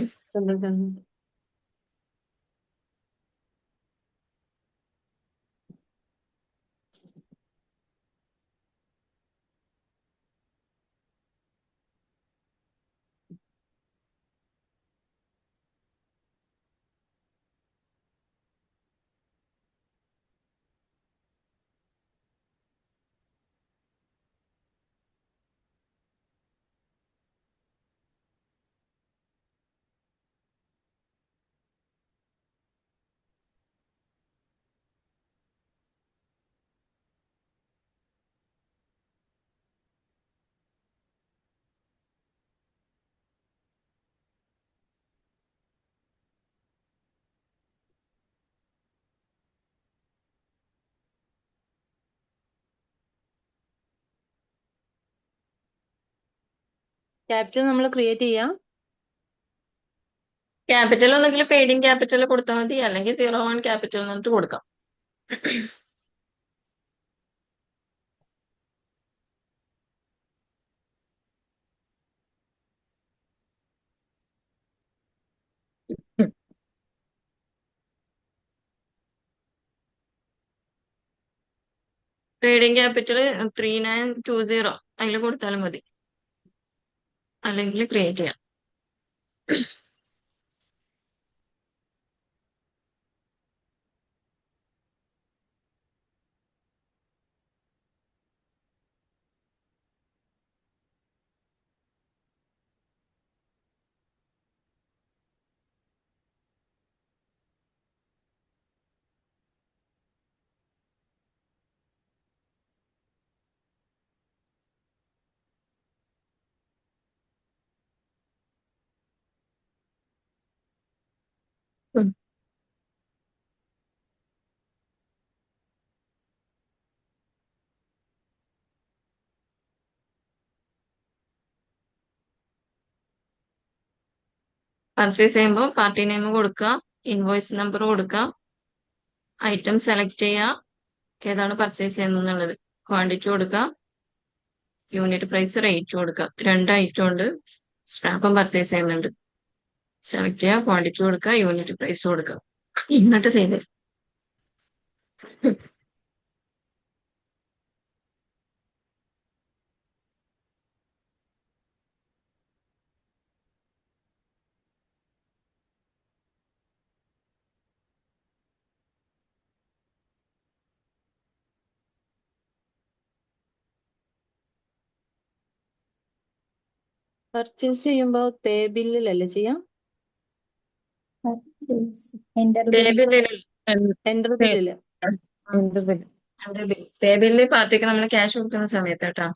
ക്യാപിറ്റൽ നമ്മൾ ക്രിയേറ്റ് ചെയ്യാം. ക്യാപിറ്റൽ ഒന്നെങ്കിൽ പെയ്ഡിങ് ക്യാപിറ്റൽ കൊടുത്താൽ മതി, അല്ലെങ്കിൽ 01 ക്യാപിറ്റൽ എന്നിട്ട് കൊടുക്കാം. പെയ്ഡിങ് ക്യാപിറ്റൽ 3920 അതിൽ കൊടുത്താലും മതി, അല്ലെങ്കിൽ ക്രിയേറ്റ് ചെയ്യാം. ഉം. പർച്ചേസ് ചെയ്യുമ്പോൾ പാർട്ടി നെയിം കൊടുക്കുക, ഇൻവോയ്സ് നമ്പർ കൊടുക്കുക, ഐറ്റം സെലക്ട് ചെയ്യുക, ഏതാണ് പർച്ചേസ് ചെയ്യുന്നത്, ക്വാണ്ടിറ്റി കൊടുക്കുക, യൂണിറ്റ് പ്രൈസ്, റേറ്റ് കൊടുക്കുക. 2 ഐറ്റം ഉണ്ട്, സ്റ്റാമ്പും പർച്ചേസ് ചെയ്യുന്നുണ്ട്. സെലക്ട് ചെയ്യുക, ക്വാണ്ടിറ്റി കൊടുക്കുക, യൂണിറ്റ് പ്രൈസ് കൊടുക്കുക, എന്നിട്ട് ചെയ്ത്. പർച്ചേസ് ചെയ്യുമ്പോൾ പേ ബില്ലിലല്ലേ ചെയ്യാം? Purchase. Enter bill. എൻ്റർ ബില്ലില്. പേ ബില്ല് പാർട്ടിക്ക് നമ്മൾ ക്യാഷ് കൊടുക്കുന്ന സമയത്ത് കേട്ടോ.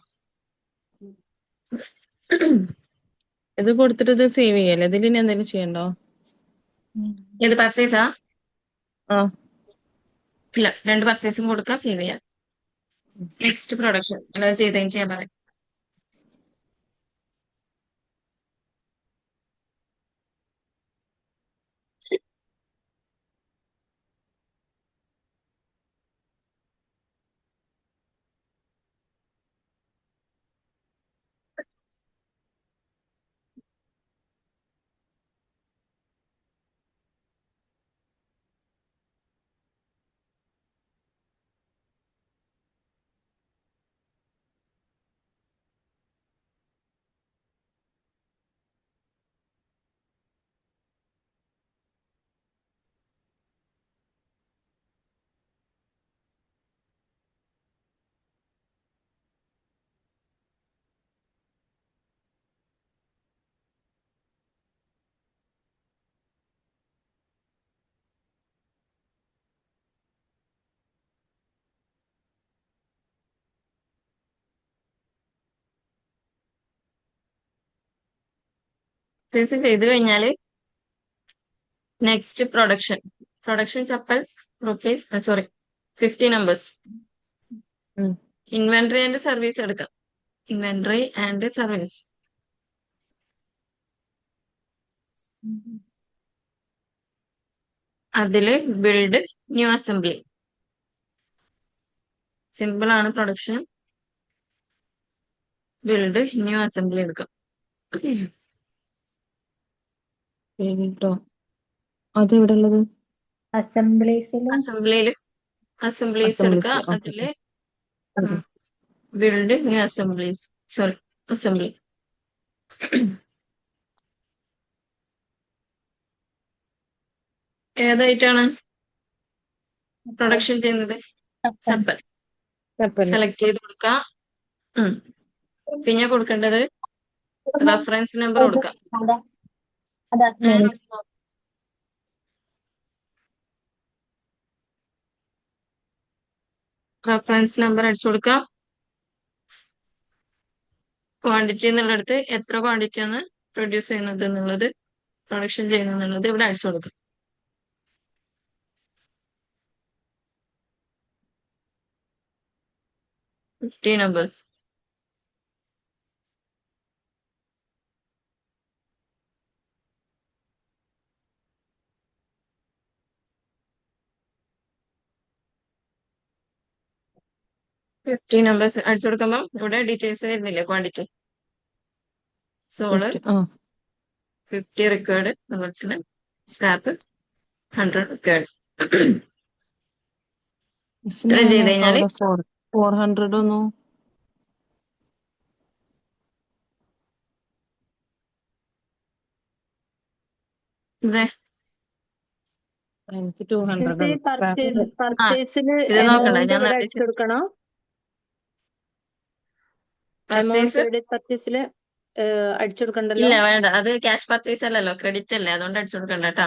ഇത് കൊടുത്തിട്ട് ഇത് സേവ് ചെയ്യല്ലേ? ഇതിൽ ഇനി എന്തെങ്കിലും ചെയ്യണ്ടോ? ഏത് പർച്ചേസാ? ആ ഇല്ല, 2 പർച്ചേസും കൊടുക്കുക, സേവ് ചെയ്യാം. നെക്സ്റ്റ് പ്രൊഡക്ഷൻ അല്ലാതെ ചെയ്ത് കഴിഞ്ഞ് ഞാൻ പറയാം. പർച്ചേസ് ചെയ്ത് കഴിഞ്ഞാൽ next production chappals rupees sorry 50 numbers. ഉം. ഇൻവെന്ററി ആൻഡ് സർവീസ് എടുക്കാം. ഇൻവെന്ററി ആൻഡ് സർവീസ് അതില് ബിൽഡ് ന്യൂ അസംബ്ലി. സിമ്പിൾ ആണ് പ്രൊഡക്ഷൻ. ബിൽഡ് ന്യൂ അസംബ്ലി എടുക്കാം. കേട്ടോ അതെവിടെ ഉള്ളത്? അസംബ്ലീസില് അസംബ്ലീസ് എടുക്കുക. അസംബ്ലീസ്. ഓക്കെ. അതില് build new assemblies sorry assembly. ഏതായിട്ടാണ് പ്രൊഡക്ഷൻ ചെയ്യുന്നത്? ചപ്പൽ സെലക്ട് ചെയ്ത് കൊടുക്കാം. പിന്നെ കൊടുക്കേണ്ടത് റഫറൻസ് നമ്പർ കൊടുക്കാം. അത് റഫറൻസ് നമ്പർ അടിച്ചു കൊടുക്കാം. ക്വാണ്ടിറ്റി എന്നുള്ളടത്ത് എത്ര ക്വാണ്ടിറ്റിയാണ് പ്രൊഡ്യൂസ് ചെയ്യുന്നത് എന്നുള്ളത്, പ്രൊഡക്ഷൻ ചെയ്യുന്നത് എന്നുള്ളത് ഇവിടെ അടിച്ചു കൊടുക്കാം. Fifty numbers. അടിച്ചു കൊടുക്കുമ്പോൾ ഇവിടെ ഡീറ്റെയിൽസ് വരുന്നില്ലേ? ക്വാണ്ടിറ്റി സോള് 50 റിക്വയർഡ്, അതുപോലെ തന്നെ സ്ക്രാപ്പ് 100 റിക്വയർഡ്. ഇത്രയും ചെയ്ത് കഴിഞ്ഞാല് 400 ഒന്നും ഇതേ എനിക്ക് 200 പർച്ചേസില് ഇത് നോക്കണ്ട, എമൗണ്ട് ഞാൻ ഇവിടെ നേരത്തെ അടിച്ചു കൊടുക്കണോ? എമൗണ്ട് പർച്ചേസ് ക്രെഡിറ്റ് പർച്ചേസില് അടിച്ചു കൊടുക്കണ്ടല്ലോ. ഇല്ല വേണ്ട, അത് ക്യാഷ് പർച്ചേസ് അല്ലല്ലോ, ക്രെഡിറ്റ് അല്ലേ, അതുകൊണ്ട് അടിച്ചു കൊടുക്കണ്ട കേട്ടാ.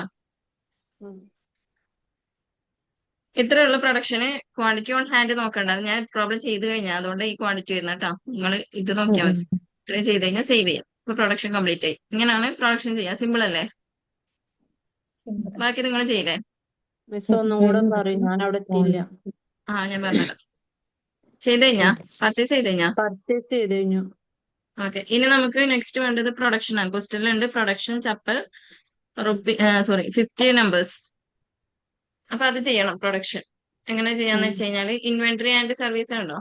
ഇത്രയുള്ള പ്രൊഡക്ഷന് ക്വാണ്ടിറ്റി ഓൺ ഹാൻഡ് നോക്കണ്ട, അത് ഞാൻ പ്രോബ്ലം ചെയ്ത് കഴിഞ്ഞാൽ അതുകൊണ്ട് ഈ ക്വാണ്ടിറ്റി വരുന്ന കേട്ടോ. നിങ്ങൾ ഇത് നോക്കിയാൽ മതി. ഇത്രയും ചെയ്ത് കഴിഞ്ഞാൽ സേവ് ചെയ്യാം. ഇപ്പൊ പ്രൊഡക്ഷൻ കംപ്ലീറ്റ് ആയി. ഇങ്ങനെയാണ് പ്രൊഡക്ഷൻ ചെയ്യാം. സിമ്പിൾ അല്ലേ? ബാക്കി നിങ്ങൾ ചെയ്യില്ലേ? മിസ് ഒന്നും കൂടെ പറയും, ഞാൻ അവിടെ എത്തിയില്ല. ഞാൻ പറഞ്ഞിട്ട് ചെയ്ത് കഴിഞ്ഞാ പർച്ചേസ് ചെയ്ത് കഴിഞ്ഞാ പർച്ചേസ് ചെയ്ത് കഴിഞ്ഞു. ഓക്കെ. ഇനി നമുക്ക് നെക്സ്റ്റ് വേണ്ടത് പ്രൊഡക്ഷൻ ആണ്. ക്വസ്റ്റ്യനിലുണ്ട് പ്രൊഡക്ഷൻ ചപ്പൽ സോറി 50 നമ്പേഴ്സ്. അപ്പൊ അത് ചെയ്യണം. പ്രൊഡക്ഷൻ എങ്ങനെ ചെയ്യാന്ന് വെച്ച് കഴിഞ്ഞാല് ഇൻവെന്ററി ആൻഡ് സർവീസ് ഉണ്ടോ,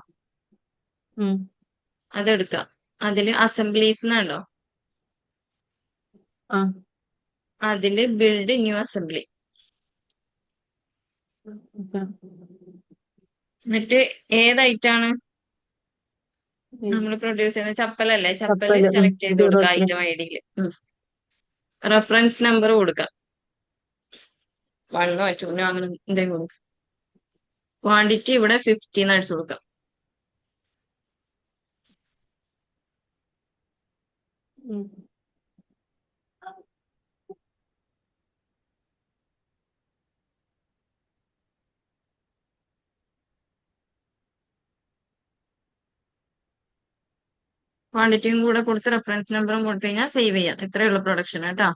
അതെടുക്കാം. അതില് അസംബ്ലീസ് ഉണ്ടോ, അതില് ബിൽഡ് ന്യൂ അസംബ്ലി. എന്നിട്ട് ഏതായിട്ടാണ് നമ്മൾ പ്രൊഡ്യൂസ് ചെയ്യുന്നത്? ചപ്പലല്ലേ, ചപ്പല് സെലക്ട് ചെയ്ത് കൊടുക്കുക ഐറ്റം ഐ ഡിയില്. റെഫറൻസ് നമ്പർ കൊടുക്കാം. 1 2 അങ്ങനെ എന്തെങ്കിലും കൊടുക്കാം. ക്വാണ്ടിറ്റി ഇവിടെ 50 എന്ന് അടിച്ചു കൊടുക്കാം. ക്വാണ്ടിറ്റിയും കൂടെ കൊടുത്ത് റെഫറൻസ് നമ്പറും കൊടുത്തു കഴിഞ്ഞാൽ സേവ് ചെയ്യാം. ഇത്രയുള്ള പ്രൊഡക്ഷൻ കേട്ടോ.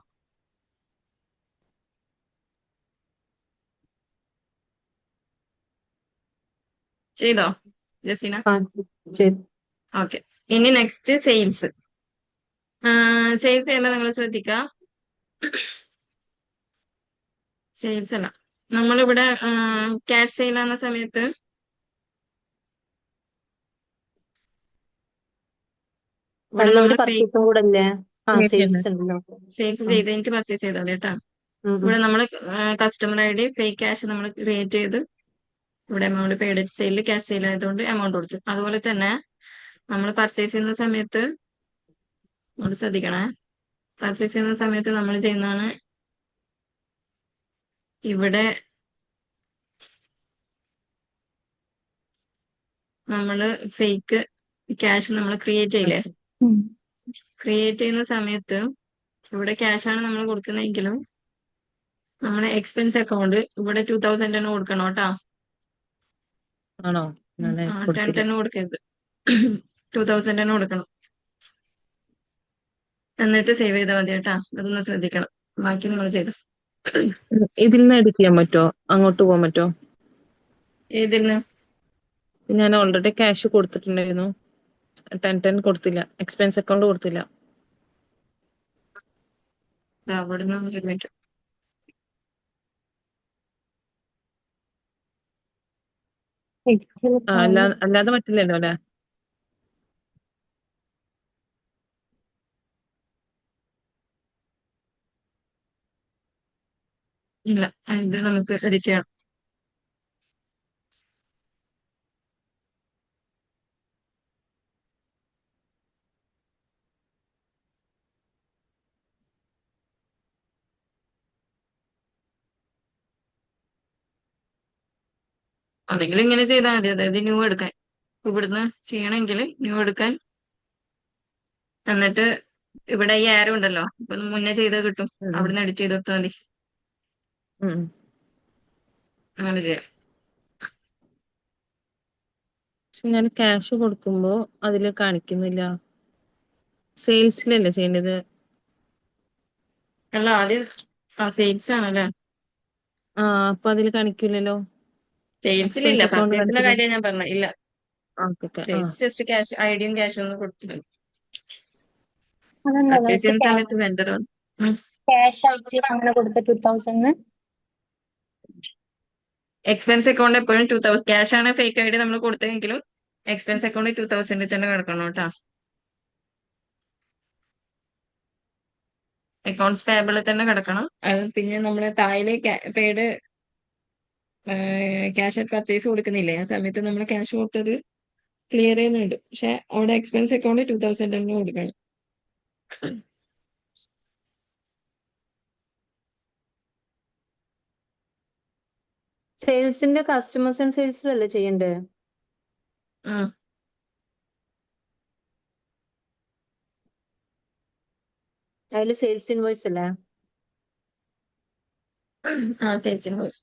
ചെയ്തോ ജസീന? ഓക്കെ. ഇനി നെക്സ്റ്റ് സെയിൽസ്. സെയിൽസ് ചെയ്യുമ്പോൾ നിങ്ങൾ ശ്രദ്ധിക്കുക, സെയിൽസ് അല്ല, നമ്മളിവിടെ ക്യാഷ് സെയിൽ ആവുന്ന സമയത്ത് ഇവിടെ നമ്മൾ സെയിൽസ് ചെയ്ത് കഴിഞ്ഞിട്ട് പർച്ചേസ് ചെയ്താൽ മതി കേട്ടോ. ഇവിടെ നമ്മൾ customer I D fake cash നമ്മൾ ക്രിയേറ്റ് ചെയ്ത് ഇവിടെ എമൗണ്ട് പെയ്ഡ് സെയിലിൽ ക്യാഷ് സെയിൽ ആയതുകൊണ്ട് എമൗണ്ട് കൊടുത്തു. അതുപോലെ തന്നെ നമ്മൾ പർച്ചേസ് ചെയ്യുന്ന സമയത്ത് നമ്മൾ ശ്രദ്ധിക്കണേ, പർച്ചേസ് ചെയ്യുന്ന സമയത്ത് നമ്മൾ ചെയ്യുന്നതാണ് ഇവിടെ നമ്മൾ ഫേക്ക് ക്യാഷ് നമ്മൾ ക്രിയേറ്റ് ചെയ്യില്ലേ, ക്രിയേറ്റ് ചെയ്യുന്ന സമയത്ത് ഇവിടെ ക്യാഷ് ആണ് നമ്മൾ കൊടുക്കുന്നതെങ്കിലും നമ്മുടെ എക്സ്പെൻസ് അക്കൗണ്ട് ഇവിടെ 2000 തന്നെ കൊടുക്കണം കേട്ടോ. ആണോ? 10 തന്നെ കൊടുക്കരുത്, 2000 തന്നെ കൊടുക്കണം. എന്നിട്ട് സേവ് ചെയ്താൽ മതി കേട്ടാ. അതൊന്ന് ശ്രദ്ധിക്കണം. ബാക്കി നിങ്ങൾ ചെയ്തു. ഇതിൽ നിന്ന് എഡിറ്റ് ചെയ്യാൻ പറ്റുമോ? അങ്ങോട്ട് പോകാൻ പറ്റുമോ? ഇതിന് ഞാൻ ഓൾറെഡി ക്യാഷ് കൊടുത്തിട്ടുണ്ടായിരുന്നു. 10 കൊടുത്തില്ല. എക്സ്പെൻസ് അക്കൗണ്ട് കൊടുത്തില്ല. അവിടുന്ന് ഒരു മിനിറ്റ്. അല്ലാതെ പറ്റില്ലല്ലോ അല്ലെ? ഇല്ല, ഇത് നമുക്ക് എഡിറ്റ് ചെയ്യണം. അതെങ്കിലും ഇങ്ങനെ ചെയ്താൽ മതി. അതായത് ന്യൂ എടുക്കാൻ, ഇവിടുന്ന് ചെയ്യണമെങ്കിൽ ന്യൂ എടുക്കാൻ, എന്നിട്ട് ഇവിടെ ഈ ആരോ ഉണ്ടല്ലോ, ഇപ്പൊ മുന്നേ ചെയ്തത് കിട്ടും, ഉം. അവിടുന്ന് എഡിറ്റ് ചെയ്ത് കൊടുത്താൽ മതി. ഉം. അങ്ങനെ ചെയ്യാം. പക്ഷെ ഞാൻ ക്യാഷ് കൊടുക്കുമ്പോ അതില് കാണിക്കുന്നില്ല. സെയിൽസിലല്ലേ ചെയ്യേണ്ടത്? അല്ല, ആദ്യം സെയിൽസ് ആണല്ലേ? അപ്പൊ അതില് കാണിക്കില്ലല്ലോ. സെയിൽസിലില്ല, എക്സ്പെൻസ് അക്കൗണ്ട് പർച്ചേസിന്റെ കാണിക്കില്ല. കാര്യം ഞാൻ പറഞ്ഞ ഇല്ല. ഓക്കെ. സെയിൽസ് ജസ്റ്റ് ക്യാഷ്, ഐഡിയും ക്യാഷും ഒന്നും കൊടുത്തില്ല. അതെന്താ പർച്ചേസ് ചെയ്യുന്ന സമയത്ത് വെണ്ടർ ക്യാഷ് ആയിട്ട് അങ്ങനെ കൊടുത്ത 2000 എക്സ്പെൻസ് അക്കൗണ്ട് എപ്പോഴും 2000. ക്യാഷ് ആണ് ഫേക്ക് ആയിട്ട് നമ്മൾ കൊടുത്തതെങ്കിലും എക്സ്പെൻസ് അക്കൗണ്ട് 2000 തന്നെ കിടക്കണം കേട്ടോ. അക്കൗണ്ട്സ് പേബിളിൽ തന്നെ കിടക്കണം. അത് പിന്നെ നമ്മൾ താഴെ പെയ്ഡ് ക്യാഷ് പർച്ചേസ് കൊടുക്കുന്നില്ലേ, ആ സമയത്ത് നമ്മൾ ക്യാഷ് കൊടുത്തത് ക്ലിയർ ചെയ്യുന്നുണ്ട്. പക്ഷെ അവിടെ എക്സ്പെൻസ് അക്കൗണ്ട് 2000 തന്നെ കൊടുക്കണം. സെയിൽസിന്റെ കസ്റ്റമേഴ്സ് ആൻഡ് സെയിൽസിലല്ലേ ചെയ്യണ്ടേ? അതില് സെയിൽസ് ഇൻവോയ്സ് അല്ലേ? Sales invoice.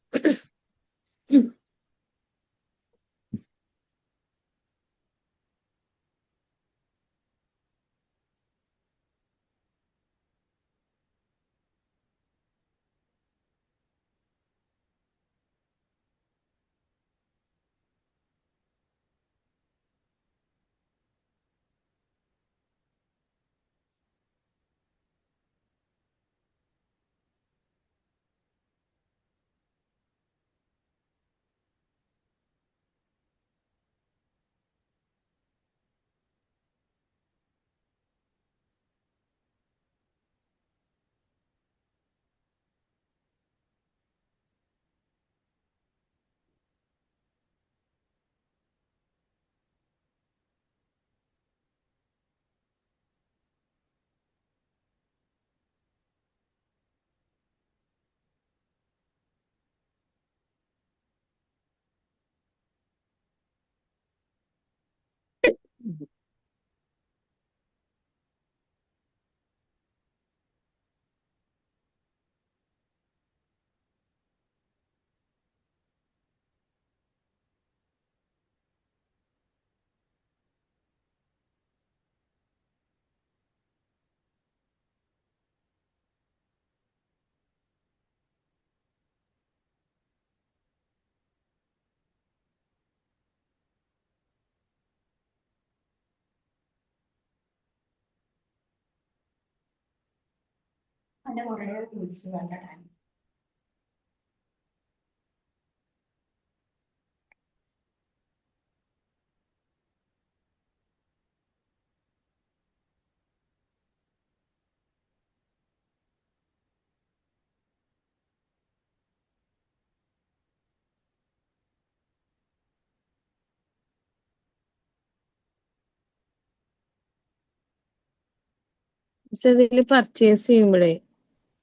പക്ഷെ ഇതില് പർച്ചേസ് ചെയ്യുമ്പോഴേ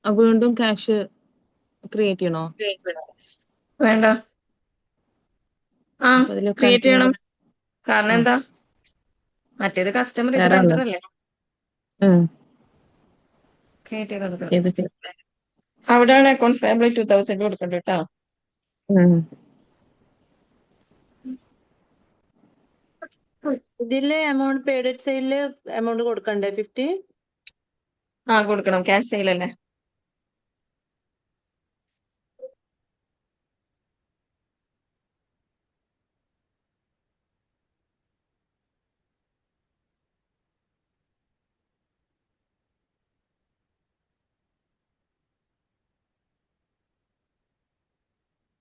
വീണ്ടും ക്യാഷ് ക്രിയേറ്റ് ചെയ്യണോ? വേണ്ട. അപ്പൊ അതില് ക്രിയേറ്റ് ചെയ്യണം. കാണിക്കുന്നത് കാരണം എന്താ, മറ്റേത് കസ്റ്റമർ, ഇത് വേറെ ആളാ? വെണ്ടർ അല്ലേ. ഉം. ക്രിയേറ്റ് ചെയ്ത് കൊടുക്കണം. ചെയ്തു ചെയ്തു. അവിടെയാണ് അക്കൗണ്ട്സ് പേബിൾ 2000 കൊടുക്കേണ്ടത് കേട്ടോ. ഉം. ഇതില് എമൗണ്ട് പെയ്ഡ് അറ്റ് സെയിലില് എമൗണ്ട് കൊടുക്കണ്ടേ 50? കൊടുക്കണം. ക്യാഷ് സെയിൽ അല്ലേ.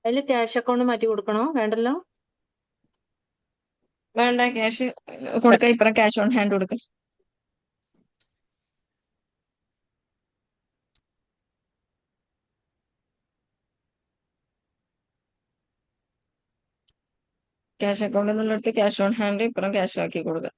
അതിൽ ക്യാഷ് അക്കൗണ്ട് മാറ്റി കൊടുക്കണോ? വേണ്ടല്ലോ. വേണ്ട, ക്യാഷ് കൊടുക്ക, ഇപ്പറം ക്യാഷ് ഓൺ ഹാൻഡ് കൊടുക്ക. ക്യാഷ് അക്കൗണ്ട് എന്നുള്ളിടത്ത് ക്യാഷ് ഓൺ ഹാൻഡ് ഇപ്പറം ക്യാഷ് ആക്കി കൊടുക്കുക.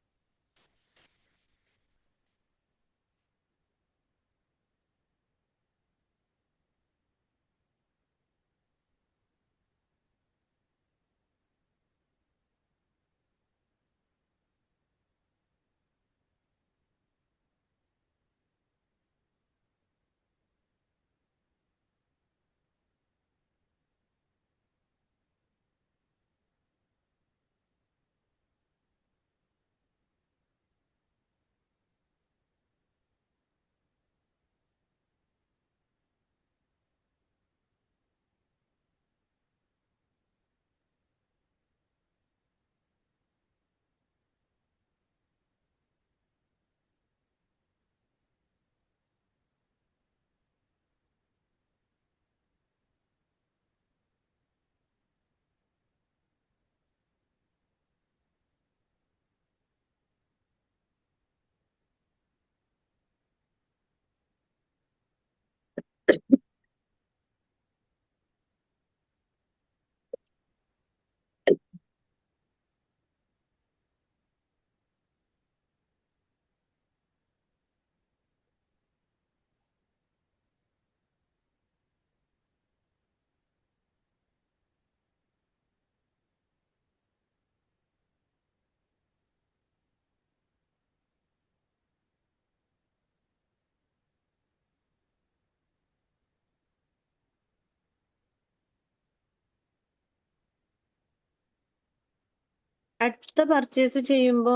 അടുത്ത പർച്ചേസ് ചെയ്യുമ്പോ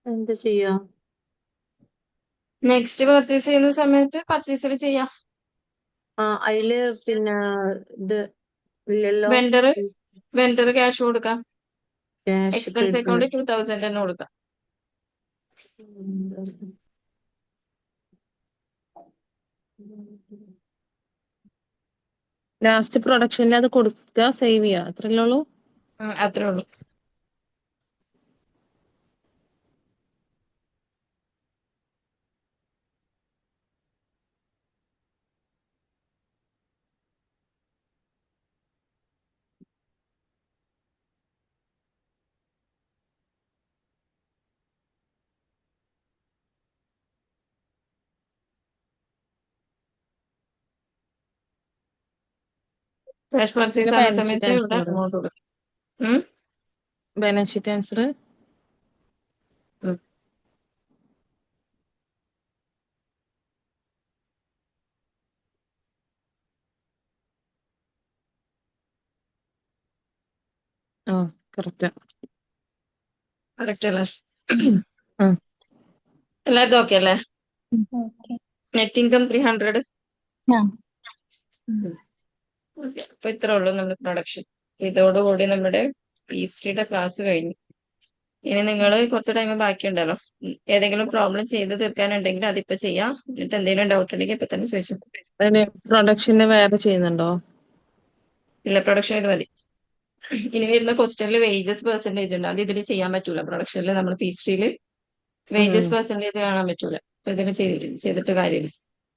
എന്താ ചെയ്യാ? നെക്സ്റ്റ് പർച്ചേസ് ചെയ്യുന്ന സമയത്ത് പർച്ചേസിൽ ചെയ്യാം. അതില് പിന്നെ ഇത് ഇല്ലല്ലോ. വെണ്ടർ ക്യാഷ് കൊടുക്കാം. ക്യാഷ് എക്സ്പെൻസ് അക്കൗണ്ട് 2000 തന്നെ കൊടുക്കാം. ലാസ്റ്റ് പ്രൊഡക്ഷനിൽ അത് കൊടുക്കുക, സേവ് ചെയ്യുക, അത്രയല്ലേ ഉള്ളൂ. അത്രേ ഉള്ളൂ. ക്യാഷ് പർച്ചേസ് ആവുന്ന ബാലൻസ് ഷീറ്റ് സമയത്ത് ഇവിടെ ആൻസർ amount കൊടുക്കും. Balance sheet answer correct correct അല്ലേ? ഉം. എല്ലാവർക്കും ഓക്കെ അല്ലേ? ഓക്കെ. Net income 300. ആ. ഓക്കെ, അപ്പൊ ഇത്രേ ഉള്ളൂ നമ്മുടെ പ്രൊഡക്ഷൻ. ഇതോടുകൂടി നമ്മുടെ പീസ്ട്രിയുടെ ക്ലാസ് കഴിഞ്ഞു. ഇനി നിങ്ങൾ കുറച്ച് ടൈം ബാക്കിയുണ്ടല്ലോ, ഏതെങ്കിലും പ്രോബ്ലം ചെയ്ത് തീർക്കാനുണ്ടെങ്കിൽ അതിപ്പോ ചെയ്യാം. എന്നിട്ട് എന്തെങ്കിലും ഡൗട്ട് ഉണ്ടെങ്കിൽ ഇപ്പൊ തന്നെ ചോദിച്ചു. പ്രൊഡക്ഷന് വേറെ ചെയ്യുന്നുണ്ടോ? ഇല്ല, പ്രൊഡക്ഷൻ ഇത് മതി. ഇനി വരുന്ന ക്വസ്റ്റ്യനിൽ വേജസ് പെർസെന്റേജ് ഉണ്ട്, അത് ഇതിൽ ചെയ്യാൻ പറ്റൂല. പ്രൊഡക്ഷനിൽ നമ്മൾ പീസ്ട്രിയിൽ വേജസ് പെർസെന്റേജ് കാണാൻ പറ്റൂല. അപ്പൊ ഇതിന് ചെയ്തിട്ട് കാര്യമില്ല,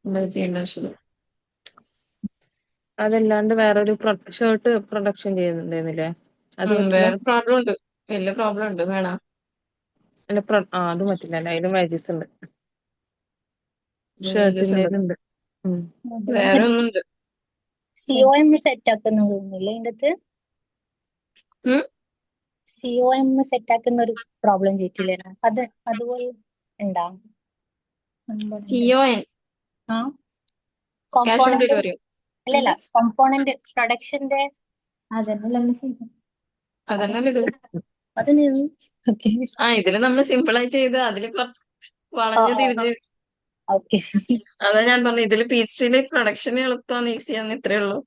നമ്മൾ ചെയ്യേണ്ട ആവശ്യമില്ല. അതല്ലാണ്ട് വേറൊരു ഷർട്ട് പ്രൊഡക്ഷൻ ചെയ്യുന്നുണ്ടായിരുന്നില്ലേ? അത് പറ്റില്ല. വേറെ പ്രോബ്ലം ഉണ്ട്, വലിയ പ്രോബ്ലം ഉണ്ട്. വേണം അല്ല അത് പറ്റില്ല അല്ലേ, അതിലും വേജസ് ഉണ്ട്. wages ഷർട്ടിന്റെ ഉണ്ട്. ഉണ്ട്. വേറെ ഒന്നുണ്ട്. COM സെറ്റ് ആക്കുന്ന തോന്നുന്നില്ല അതിന്റെ അകത്ത്. COM സെറ്റ് ആക്കുന്ന ഒരു പ്രോബ്ലം ചെയ്തിട്ടില്ലേ? അതുപോലെ ഉണ്ടാ? CON ആ, ക്യാഷ് ഓൺ കോമ്പോണന്റ്. ഡെലിവറിയോ? അല്ലല്ല, കോമ്പോണന്റ് പ്രൊഡക്ഷന്റെ അതന്നെ നമ്മൾ ചെയ്തു. അതന്നല്ലേ ഇത്. അതിന് ഓക്കെ. ഇതില് നമ്മൾ സിമ്പിൾ ആയിട്ട് ചെയ്ത് അതില് കുറച്ച് വളഞ്ഞു തിരിഞ്ഞ്. ഓക്കെ. അതാ ഞാൻ പറഞ്ഞു, ഇതില് പീസ്ട്രിയില് പ്രൊഡക്ഷൻ എളുപ്പമാണ്, ഈസിയാണ്, ഇത്രേ ഉള്ളൂ.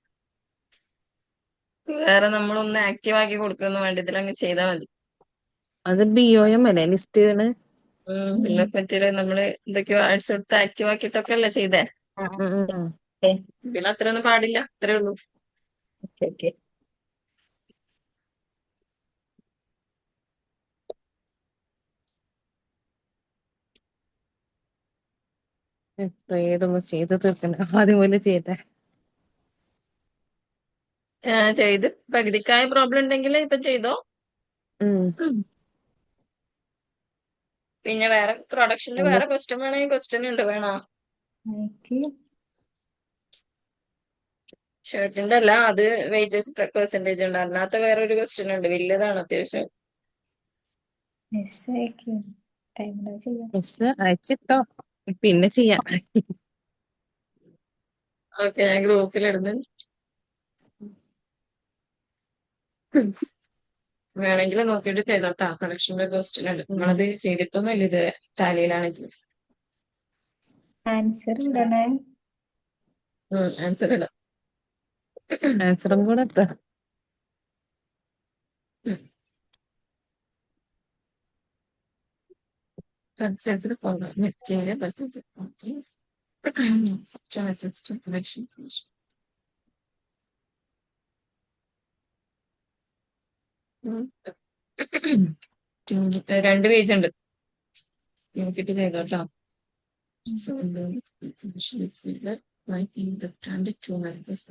വേറെ നമ്മളൊന്ന് ആക്റ്റീവ് ആക്കി കൊടുക്കൊന്നും വേണ്ട, ഇതിലങ്ങ് ചെയ്താൽ മതി. അത് BOM അല്ലേ ലിസ്റ്റ് ചെയ്തത്? ഇതിനെ പറ്റിയിട്ട് നമ്മള് എന്തൊക്കെയോ ആഡ്സ് എടുത്ത് ആക്റ്റീവ് ആക്കിയിട്ടൊക്കെ അല്ലേ ചെയ്തേ. ഉം. ഇതിന് അത്രയൊന്നും പാടില്ല, ഇത്രേ ഉള്ളൂ. Okay okay. ഏതൊന്നും ചെയ്ത് തീർക്കണ്ട, ആദ്യം പോലെ ചെയ്യട്ടെ. ചെയ്ത് പകുതിക്കായ പ്രോബ്ലം ഉണ്ടെങ്കിൽ ഇപ്പൊ ചെയ്തോ. ഉം. ഉം. പിന്നെ വേറെ പ്രൊഡക്ഷനിൽ എന്താ വേറെ ക്വസ്റ്റ്യൻ വേണമെങ്കിൽ ക്വസ്റ്റ്യൻ ഉണ്ട്, വേണോ? എനിക്ക് ഷർട്ടിന്റെ അല്ല, അത് വേജസ് പെർസെന്റേജ് ഉണ്ട്. അല്ലാത്ത വേറെ ഒരു ക്വസ്റ്റ്യൻ ഉണ്ട്, വലിയതാണ് അത്യാവശ്യം. മെസ്സ് അയക്കും, ടൈമിൽ ചെയ്യാം. മിസ് അയച്ചിട്ടോ, പിന്നെ ചെയ്യാം. ഓക്കെ, ഞാൻ ഗ്രൂപ്പിലിടുന്നു. വേണമെങ്കിൽ നോക്കിയിട്ട് ചെയ്തോട്ടാ. പ്രൊഡക്ഷന്റെ ക്വസ്റ്റ്യൻ ഉണ്ട്, നമ്മളത് ചെയ്തിട്ടൊന്നുമില്ല ഇത് ടാലിയിലാണെങ്കിൽ. ആൻസർ ഇടണേ. ആൻസർ ഇടാം. ആൻസറും കൂടെ ഇട്ടാ. Consensus for the material but the properties. Such methods to correction. രണ്ട് പേജ് ഉണ്ട്, നോക്കിയിട്ട് ചെയ്തോട്ടോ. So the condition is that like in the standard 2 methods.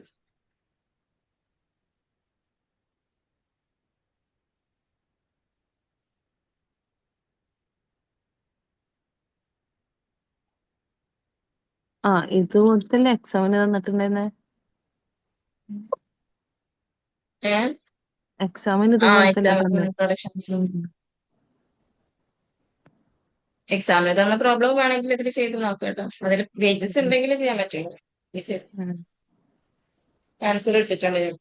ആ ഇത് കൊടുത്തല്ലേ എക്സാമിന് തന്നിട്ടുണ്ടായിരുന്നേ. എക്സാമിന് ഇത് കൊടുത്തല്ലേ തന്നെ. എക്സാമിന് തന്ന പ്രോബ്ലം വേണമെങ്കിൽ ഇതിൽ ചെയ്ത് നോക്കാം കേട്ടോ. അതിൽ വേജസ് ഉണ്ടെങ്കിൽ ചെയ്യാൻ പറ്റില്ല. ആൻസർ ഇട്ടിട്ടുണ്ട് ഞാൻ.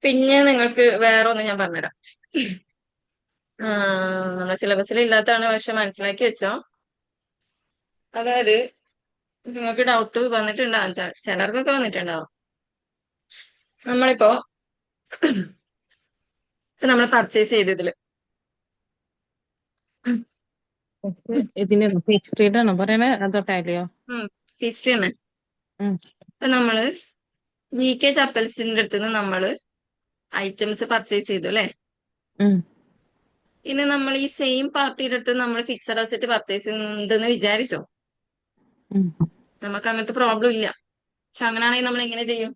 പിന്നെ നിങ്ങൾക്ക് വേറെ ഒന്ന് ഞാൻ പറഞ്ഞുതരാം. നമ്മുടെ സിലബസിൽ ഇല്ലാത്തതാണ്, പക്ഷെ മനസ്സിലാക്കി വെച്ചോ. അതായത് നിങ്ങൾക്ക് ഡൗട്ട് വന്നിട്ടുണ്ടാവും, ചിലർക്കൊക്കെ വന്നിട്ടുണ്ടാവും. നമ്മളിപ്പോ നമ്മൾ പർച്ചേസ് ചെയ്തതില് ഇതിനാണോ പേജ് സ്പീഡ് ആണോ പറയണേ, അതോ ടാലിയോ? ഹിസ്റ്ററി തന്നെ. ഉം. ഇപ്പൊ നമ്മള് VK ചപ്പൽസിന്റെ അടുത്തുനിന്ന് നമ്മള് ഐറ്റംസ് പർച്ചേസ് ചെയ്തു അല്ലെ. ഉം. ഇനി നമ്മൾ ഈ സെയിം പാർട്ടിയുടെ അടുത്ത് നമ്മൾ ഫിക്സഡ് അസറ്റ് പർച്ചേസ് ചെയ്യുന്നുണ്ടെന്ന് വിചാരിച്ചോ. ഉം. നമുക്ക് അങ്ങനത്തെ പ്രോബ്ലം ഇല്ല. പക്ഷെ അങ്ങനെയാണെങ്കിൽ നമ്മൾ എങ്ങനെ ചെയ്യും?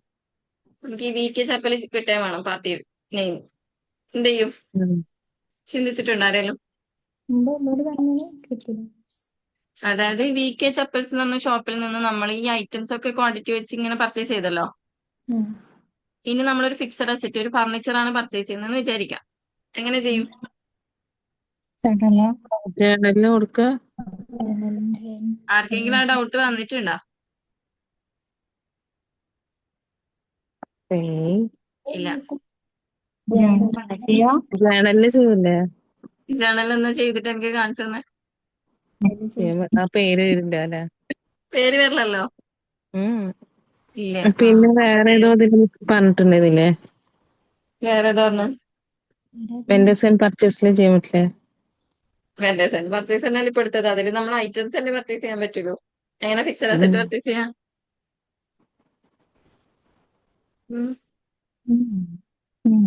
നമുക്ക് ഈ VK ചപ്പൽ കിട്ടേ വേണം പാർട്ടി നെയിം. എന്ത് ചെയ്യും? ഉം. ചിന്തിച്ചിട്ടുണ്ടോ ആരെങ്കിലും? ഒന്നുകൂടി പറഞ്ഞത് കിട്ടില്ല. അതായത് VK ചപ്പൽസ് എന്ന് പറഞ്ഞ ഷോപ്പിൽ നിന്ന് നമ്മൾ ഈ ഐറ്റംസ് ഒക്കെ ക്വാണ്ടിറ്റി വെച്ച് ഇങ്ങനെ പർച്ചേസ് ചെയ്തല്ലോ. ഉം. ഇനി നമ്മളൊരു ഫിക്സഡ് അസറ്റ്, ഒരു ഫർണിച്ചർ ആണ് പർച്ചേസ് ചെയ്യുന്നതെന്ന് വിചാരിക്കാം. എങ്ങനെ ചെയ്യും? ജേണലിന് കൊടുക്ക. ആർക്കെങ്കിലും ആ ഡൗട്ട് വന്നിട്ടുണ്ടോ? ഇല്ല. ജേണലിന് ചെയ്യില്ലേ? ജേണലൊന്ന് ചെയ്തിട്ട് എനിക്ക് കാണിച്ചു തന്നെ. ആ പേര് വരില്ല അല്ലെ? പേര് വരില്ലല്ലോ. ഇല്ല. പിന്നെ വേറെ ഏതോ ഇതിൽ പറഞ്ഞിട്ടുണ്ടായിരുന്നില്ലേ, വേറെ ഏതോ പറഞ്ഞു വെൻഡേഴ്സ് ആൻഡ് പർച്ചേസിൽ ചെയ്യാൻ പറ്റില്ലേ? വെൻഡേഴ്സ് ആൻഡ് പർച്ചേസ് തന്നെയാണ് ഇപ്പൊ എടുത്തത്. അതിൽ നമ്മൾ ഐറ്റംസ് തന്നെ പർച്ചേസ് ചെയ്യാൻ പറ്റുള്ളൂ. എങ്ങനെ ഫിക്സഡ് അസറ്റ് പർച്ചേസ് ചെയ്യാം?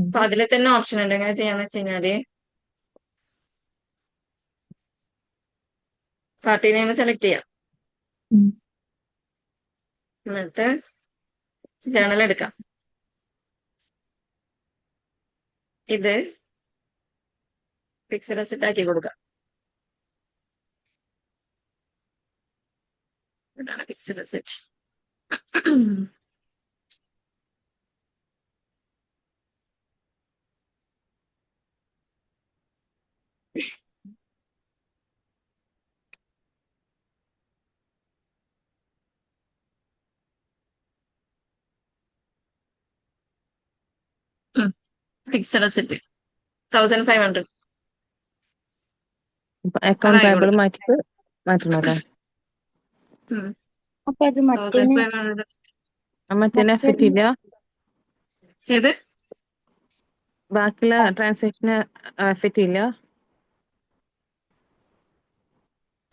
അപ്പൊ അതിൽ തന്നെ ഓപ്ഷൻ ഉണ്ട്. എങ്ങനെ ചെയ്യാന്ന് വെച്ച് കഴിഞ്ഞാല് പാർട്ടി നെയിം സെലക്ട് ചെയ്യാം. എന്നിട്ട് ജേണൽ എടുക്കാം. ഇത് ഫിക്സഡ് അസറ്റ് ആക്കി കൊടുക്കാം. ഇതാണ് fixed asset. Fixed asset 1500. Account അതായി പേബിൾ കൊടുക്കാം. മാറ്റിട്ട് മാറ്റണല്ലേ? അപ്പൊ അത് മറ്റേന് 1500. മറ്റേ എഫക്റ്റ് ഇല്ല? ഏത്? ബാക്കിയുള്ള ട്രാൻസാക്ഷന് എഫക്റ്റ് ഇല്ല?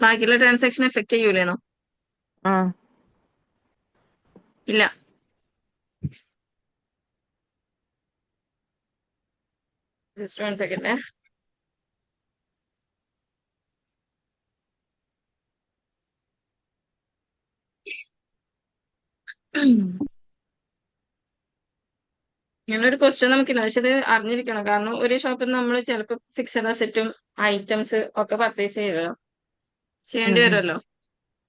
ബാക്കിയുള്ള ട്രാൻസാക്ഷൻ എഫക്ട് ചെയ്യൂലേന്നോ? ആ ഇല്ല. Just 1 second. ഇങ്ങനൊരു ക്വസ്റ്റ്യൻ നമുക്കില്ല, പക്ഷെ ഇത് അറിഞ്ഞിരിക്കണം. കാരണം ഒരു ഷോപ്പിൽ നിന്ന് നമ്മൾ ചിലപ്പോൾ ഫിക്സഡ് അസറ്റും ഐറ്റംസ് ഒക്കെ പർച്ചേസ് ചെയ്യേണ്ടി ഉം, വരുമല്ലോ.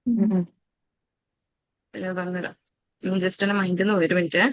ഉം, ഉം. ഞാൻ പറഞ്ഞുതരാം. ജസ്റ്റ് എന്നെ മൈൻഡിൽ നിന്ന് ഒരു മിനിറ്റ്.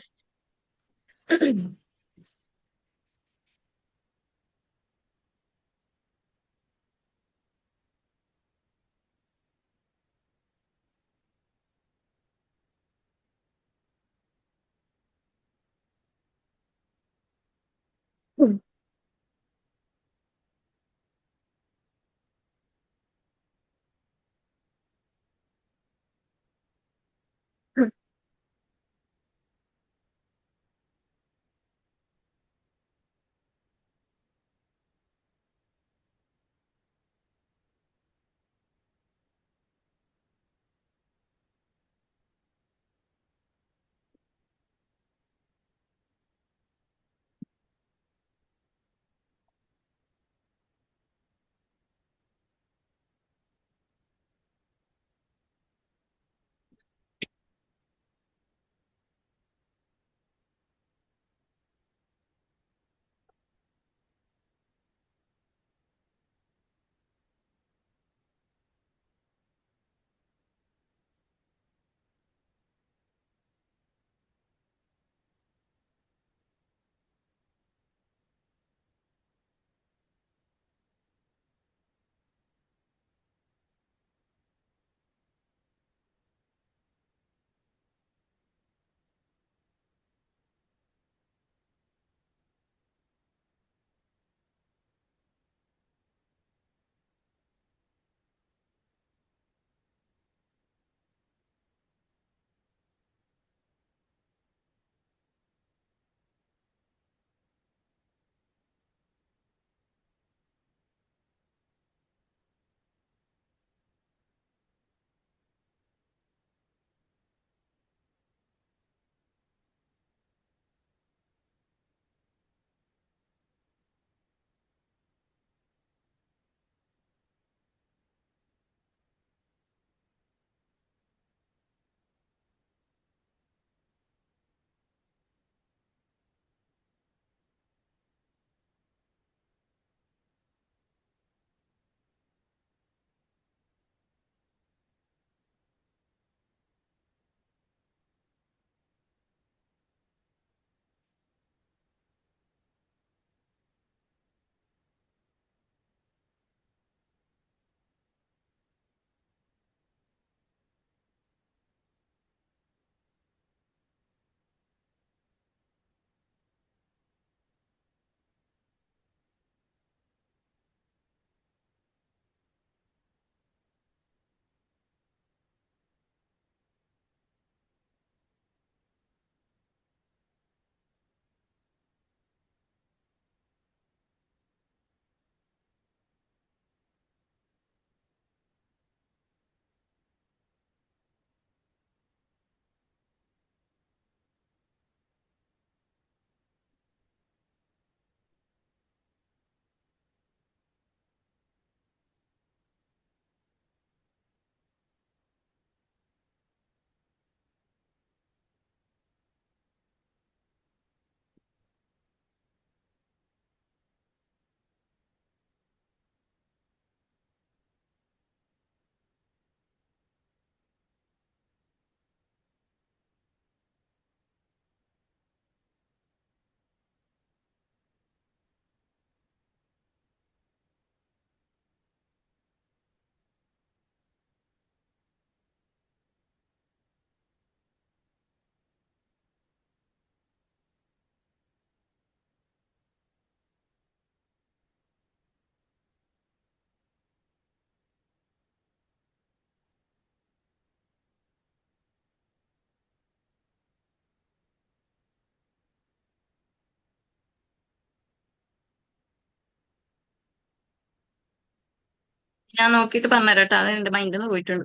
ഞാൻ നോക്കിയിട്ട് പറഞ്ഞുതരാം കേട്ടോ. അത് എന്റെ മൈൻഡിൽ നിന്ന് പോയിട്ടുണ്ട്.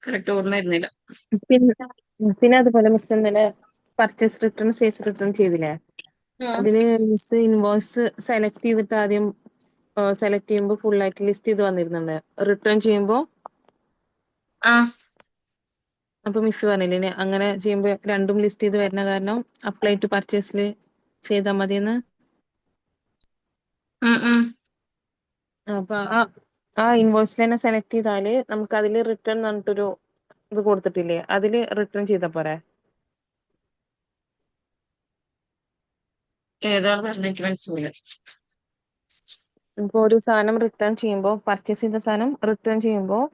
കറക്റ്റ് ഓർമ്മ വരുന്നില്ല. പിന്നെ പിന്നെ അതുപോലെ മിസ് ഇന്നലെ പർച്ചേസ് റിട്ടേൺ സെയിൽസ് റിട്ടേൺ ചെയ്തില്ലേ? അതില് മിസ് ഇൻവോയ്സ് സെലക്ട് ചെയ്തിട്ട് ആദ്യം സെലക്ട് ചെയ്യുമ്പോൾ ഫുൾ ആയിട്ട് ലിസ്റ്റ് ചെയ്ത് വന്നിരുന്നുണ്ട്. റിട്ടേൺ ചെയ്യുമ്പോൾ ആ അപ്പൊ മിസ് പറഞ്ഞില്ലേ ഇനി അങ്ങനെ ചെയ്യുമ്പോൾ രണ്ടും ലിസ്റ്റ് ചെയ്ത് വരുന്ന കാരണം അപ്ലൈ ടു പർച്ചേസിൽ ചെയ്താൽ മതിയെന്ന്. ഉം ഉം. അപ്പൊ ആ ഇൻവോയ്സിൽ തന്നെ സെലക്ട് ചെയ്താല് നമുക്ക് അതിൽ റിട്ടേൺ പറഞ്ഞിട്ടൊരു ഇത് കൊടുത്തിട്ടില്ലേ, അതില് റിട്ടേൺ ചെയ്താ പോരെ? ഏതാണ് പറഞ്ഞ എനിക്ക് മനസ്സിലായില്ല. ഇപ്പൊ ഒരു സാധനം റിട്ടേൺ ചെയ്യുമ്പോൾ പർച്ചേസ് ചെയ്ത സാധനം റിട്ടേൺ ചെയ്യുമ്പോൾ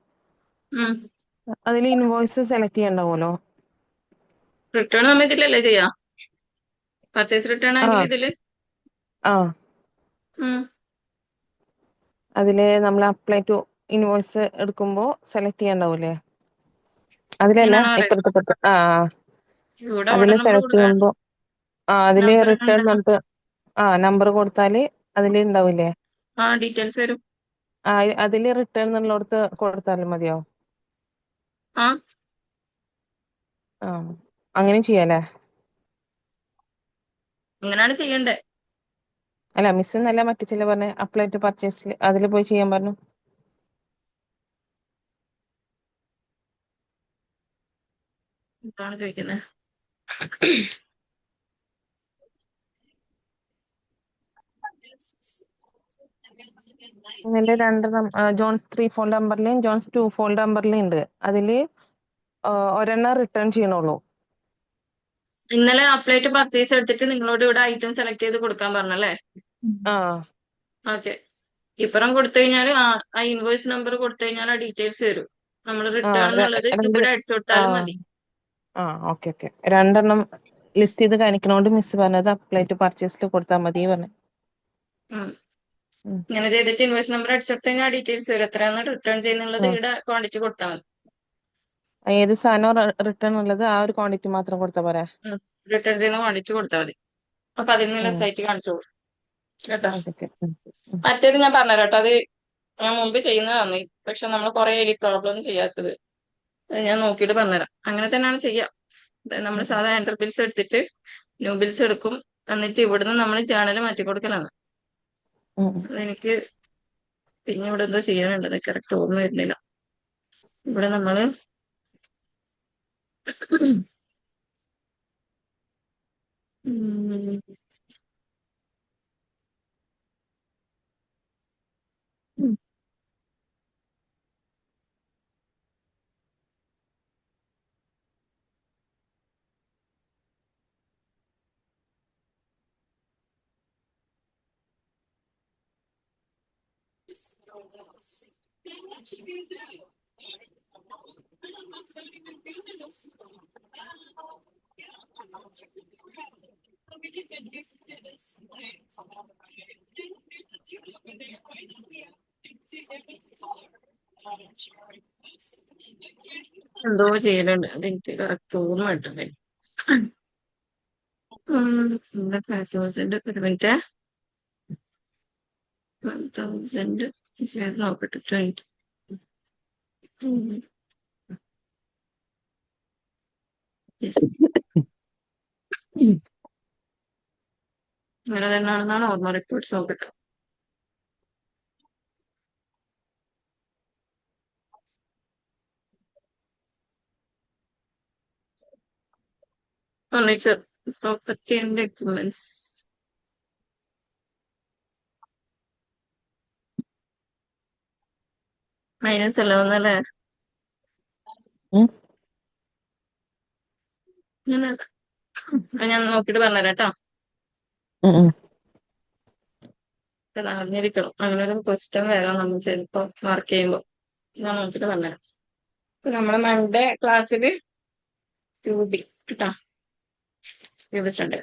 ഉം. അതിൽ ഇൻവോയ്സ് സെലക്ട് ചെയ്യണ്ടാവുമല്ലോ. റിട്ടേൺ നമ്മൾ ഇതിലല്ലേ ചെയ്യാ? പർച്ചേസ് റിട്ടേൺ ആ ആണെങ്കിൽ ഇതില്. ആ ഉം. അതില് നമ്മൾ അപ്ലൈ ടു ഇൻവോയ്സ് എടുക്കുമ്പോൾ സെലക്ട് ചെയ്യണ്ടാവൂലേ? അതിലല്ല, അങ്ങനെയാണോ പറയുന്നത്? ഇപ്പുറത്തെ ഇവിടെ ഓർഡർ അതില് നമ്പർ സെലക്ട് കൊടുക്കാൻ ചെയ്യുമ്പോൾ അതില് നമ്പർ റിട്ടേൺ ഉണ്ടല്ലോ. പറഞ്ഞിട്ട് നമ്പർ കൊടുത്താല് അതില് ഉണ്ടാവില്ലേ? ആ ഡീറ്റെയിൽസ് വരും. ആ അതില് റിട്ടേൺ എന്നുള്ളടത്ത് കൊടുത്താലും മതിയോ? ആ ആ അങ്ങനെ ചെയ്യാലേ? അങ്ങനെയാണ് ചെയ്യണ്ടേ. അല്ല മിസ് എന്നല്ല മറ്റു ചില പറഞ്ഞ അപ്ലൈ ടു പർച്ചേസിൽ അതിൽ പോയി ചെയ്യാൻ പറഞ്ഞു. എന്താണ് ചോദിക്കുന്നത്? ഇതിന്റെ രണ്ടെണ്ണം ജോൺസ് 3 ഫോൾഡ് നമ്പറിലെയും ജോൺസ് 2 ഫോൾഡ് നമ്പറിലെയും ഉണ്ട്. അതില് ഒരെണ്ണം റിട്ടേൺ ചെയ്യണുള്ളൂ. ഇന്നലെ അപ്ലൈ ടു പർച്ചേസ് എടുത്തിട്ട് നിങ്ങളോട് ഇവിടെ ഐറ്റം സെലക്ട് ചെയ്ത് കൊടുക്കാൻ പറഞ്ഞല്ലേ? ആ ഓക്കെ. ഇപ്പുറം കൊടുത്തു കഴിഞ്ഞാൽ ആ ഇൻവോയ്സ് നമ്പർ കൊടുത്തു കഴിഞ്ഞാൽ ആ ഡീറ്റെയിൽസ് വരും. നമ്മൾ ആ റിട്ടേൺ എന്നുള്ളത് രണ്ട് ഇവിടെ അടിച്ചു ആ കൊടുത്താലും മതി. ആ ഓക്കെ ഓക്കെ. രണ്ടെണ്ണം ലിസ്റ്റ് ചെയ്ത് കാണിക്കണോണ്ട് മിസ് പറഞ്ഞത് അപ്ലൈ ടു പർച്ചേസിൽ കൊടുത്താൽ മതി പറഞ്ഞു. ഉം. ഉം. ഇങ്ങനെ ചെയ്തിട്ട് ഇൻവോയ്സ് നമ്പർ അടിച്ചു കൊടുത്തു കഴിഞ്ഞാൽ ഡീറ്റെയിൽസ് വരും. എത്രയാണ് റിട്ടേൺ ചെയ്യുന്നുള്ളത് ആ. ഇവിടെ ക്വാണ്ടിറ്റി കൊടുത്താൽ മതി. ഏത് സാധനം റിട്ടേൺ ഉള്ളത് ആ ഒരു ക്വാണ്ടിറ്റി മാത്രം കൊടുത്താൽ പോരെ? റിട്ടേൺ ചെയ്യുന്ന ക്വാണ്ടിറ്റി കൊടുത്താൽ മതി. അപ്പൊ അതിൽ നിന്ന് സൈറ്റ് കാണിച്ചോളൂ കേട്ടോ. ഓക്കെ. മറ്റേത് ഞാൻ പറഞ്ഞുതരാം കേട്ടോ. അത് ഞാൻ മുമ്പ് ചെയ്യുന്നതാണ്. പക്ഷെ നമ്മൾ കുറെ പ്രോബ്ലം ചെയ്യാത്തത്. അത് ഞാൻ നോക്കിയിട്ട് പറഞ്ഞുതരാം. അങ്ങനെ തന്നെയാണ് ചെയ്യാം. നമ്മൾ സാധാ എൻ്റർ ബിൽസ് എടുത്തിട്ട് ന്യൂ ബിൽസ് എടുക്കും. എന്നിട്ട് ഇവിടുന്ന് നമ്മൾ ജേണൽ മാറ്റി കൊടുക്കലാണ്. അതെനിക്ക് പിന്നെ ഇവിടെ എന്തോ ചെയ്യാനുള്ളത് കറക്റ്റ് ഓർമ്മ വരുന്നില്ല. ഇവിടെ നമ്മള് ഉം, ഉം. എന്തോ ചെയ്യലുണ്ട്. അതെനിക്ക് കറക്റ്റ് ഓർമ്മ കിട്ടുന്നില്ല. 5,000 ഒരു മിനിറ്റ്. 1,000 ചെയ്ത് നോക്കട്ടെ. 20. Yes. അങ്ങനെ തന്നെയാണെന്നാണ് ഓർമ്മ. റിപ്പോർട്ട്സ് നോക്കട്ടെ. Furniture, property and equipments. Minus അല്ല ഒന്നല്ലേ? ഞാൻ നോക്കിയിട്ട് പറഞ്ഞുതരാം കേട്ടോ. ഇത് അറിഞ്ഞിരിക്കണം. അങ്ങനെ ഒരു ക്വസ്റ്റ്യൻ വരാം നമ്മൾ ചിലപ്പോ മാർക്ക് ചെയ്യുമ്പോൾ. ഞാൻ നോക്കിയിട്ട് പറഞ്ഞുതരാം. നമ്മളെ മൺഡേ ക്ലാസ്സിൽ 2B കേട്ടോ വിവരിച്ചിട്ടുണ്ട്.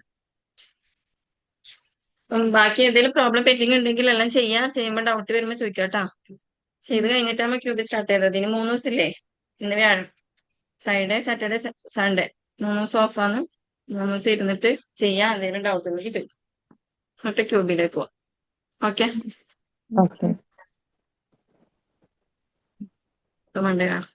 ബാക്കി എന്തെങ്കിലും പ്രോബ്ലം പെൻഡിങ് ഉണ്ടെങ്കിൽ എല്ലാം ചെയ്യുമ്പോൾ ഡൗട്ട് വരുമ്പോൾ ചോദിക്കാം കേട്ടോ. ചെയ്ത് കഴിഞ്ഞിട്ടാകുമ്പോൾ ക്യൂബി സ്റ്റാർട്ട് ചെയ്തത്. ഇനി 3 ദിവസമില്ലേ? ഇന്ന് വ്യാഴം, ഫ്രൈഡേ, സാറ്റർഡേ, സൺഡേ 3 ദിവസം ഓഫാണ്. 3 ദിവസം ഇരുന്നിട്ട് ചെയ്യാൻ എന്തെങ്കിലും ഡൗട്ട് ഉണ്ടെങ്കിൽ ചെയ്യും. എന്നിട്ട് ക്യൂബിലേക്ക് പോവാം. ഓക്കെ. ഓക്കെ. മൺഡേ കാണാം.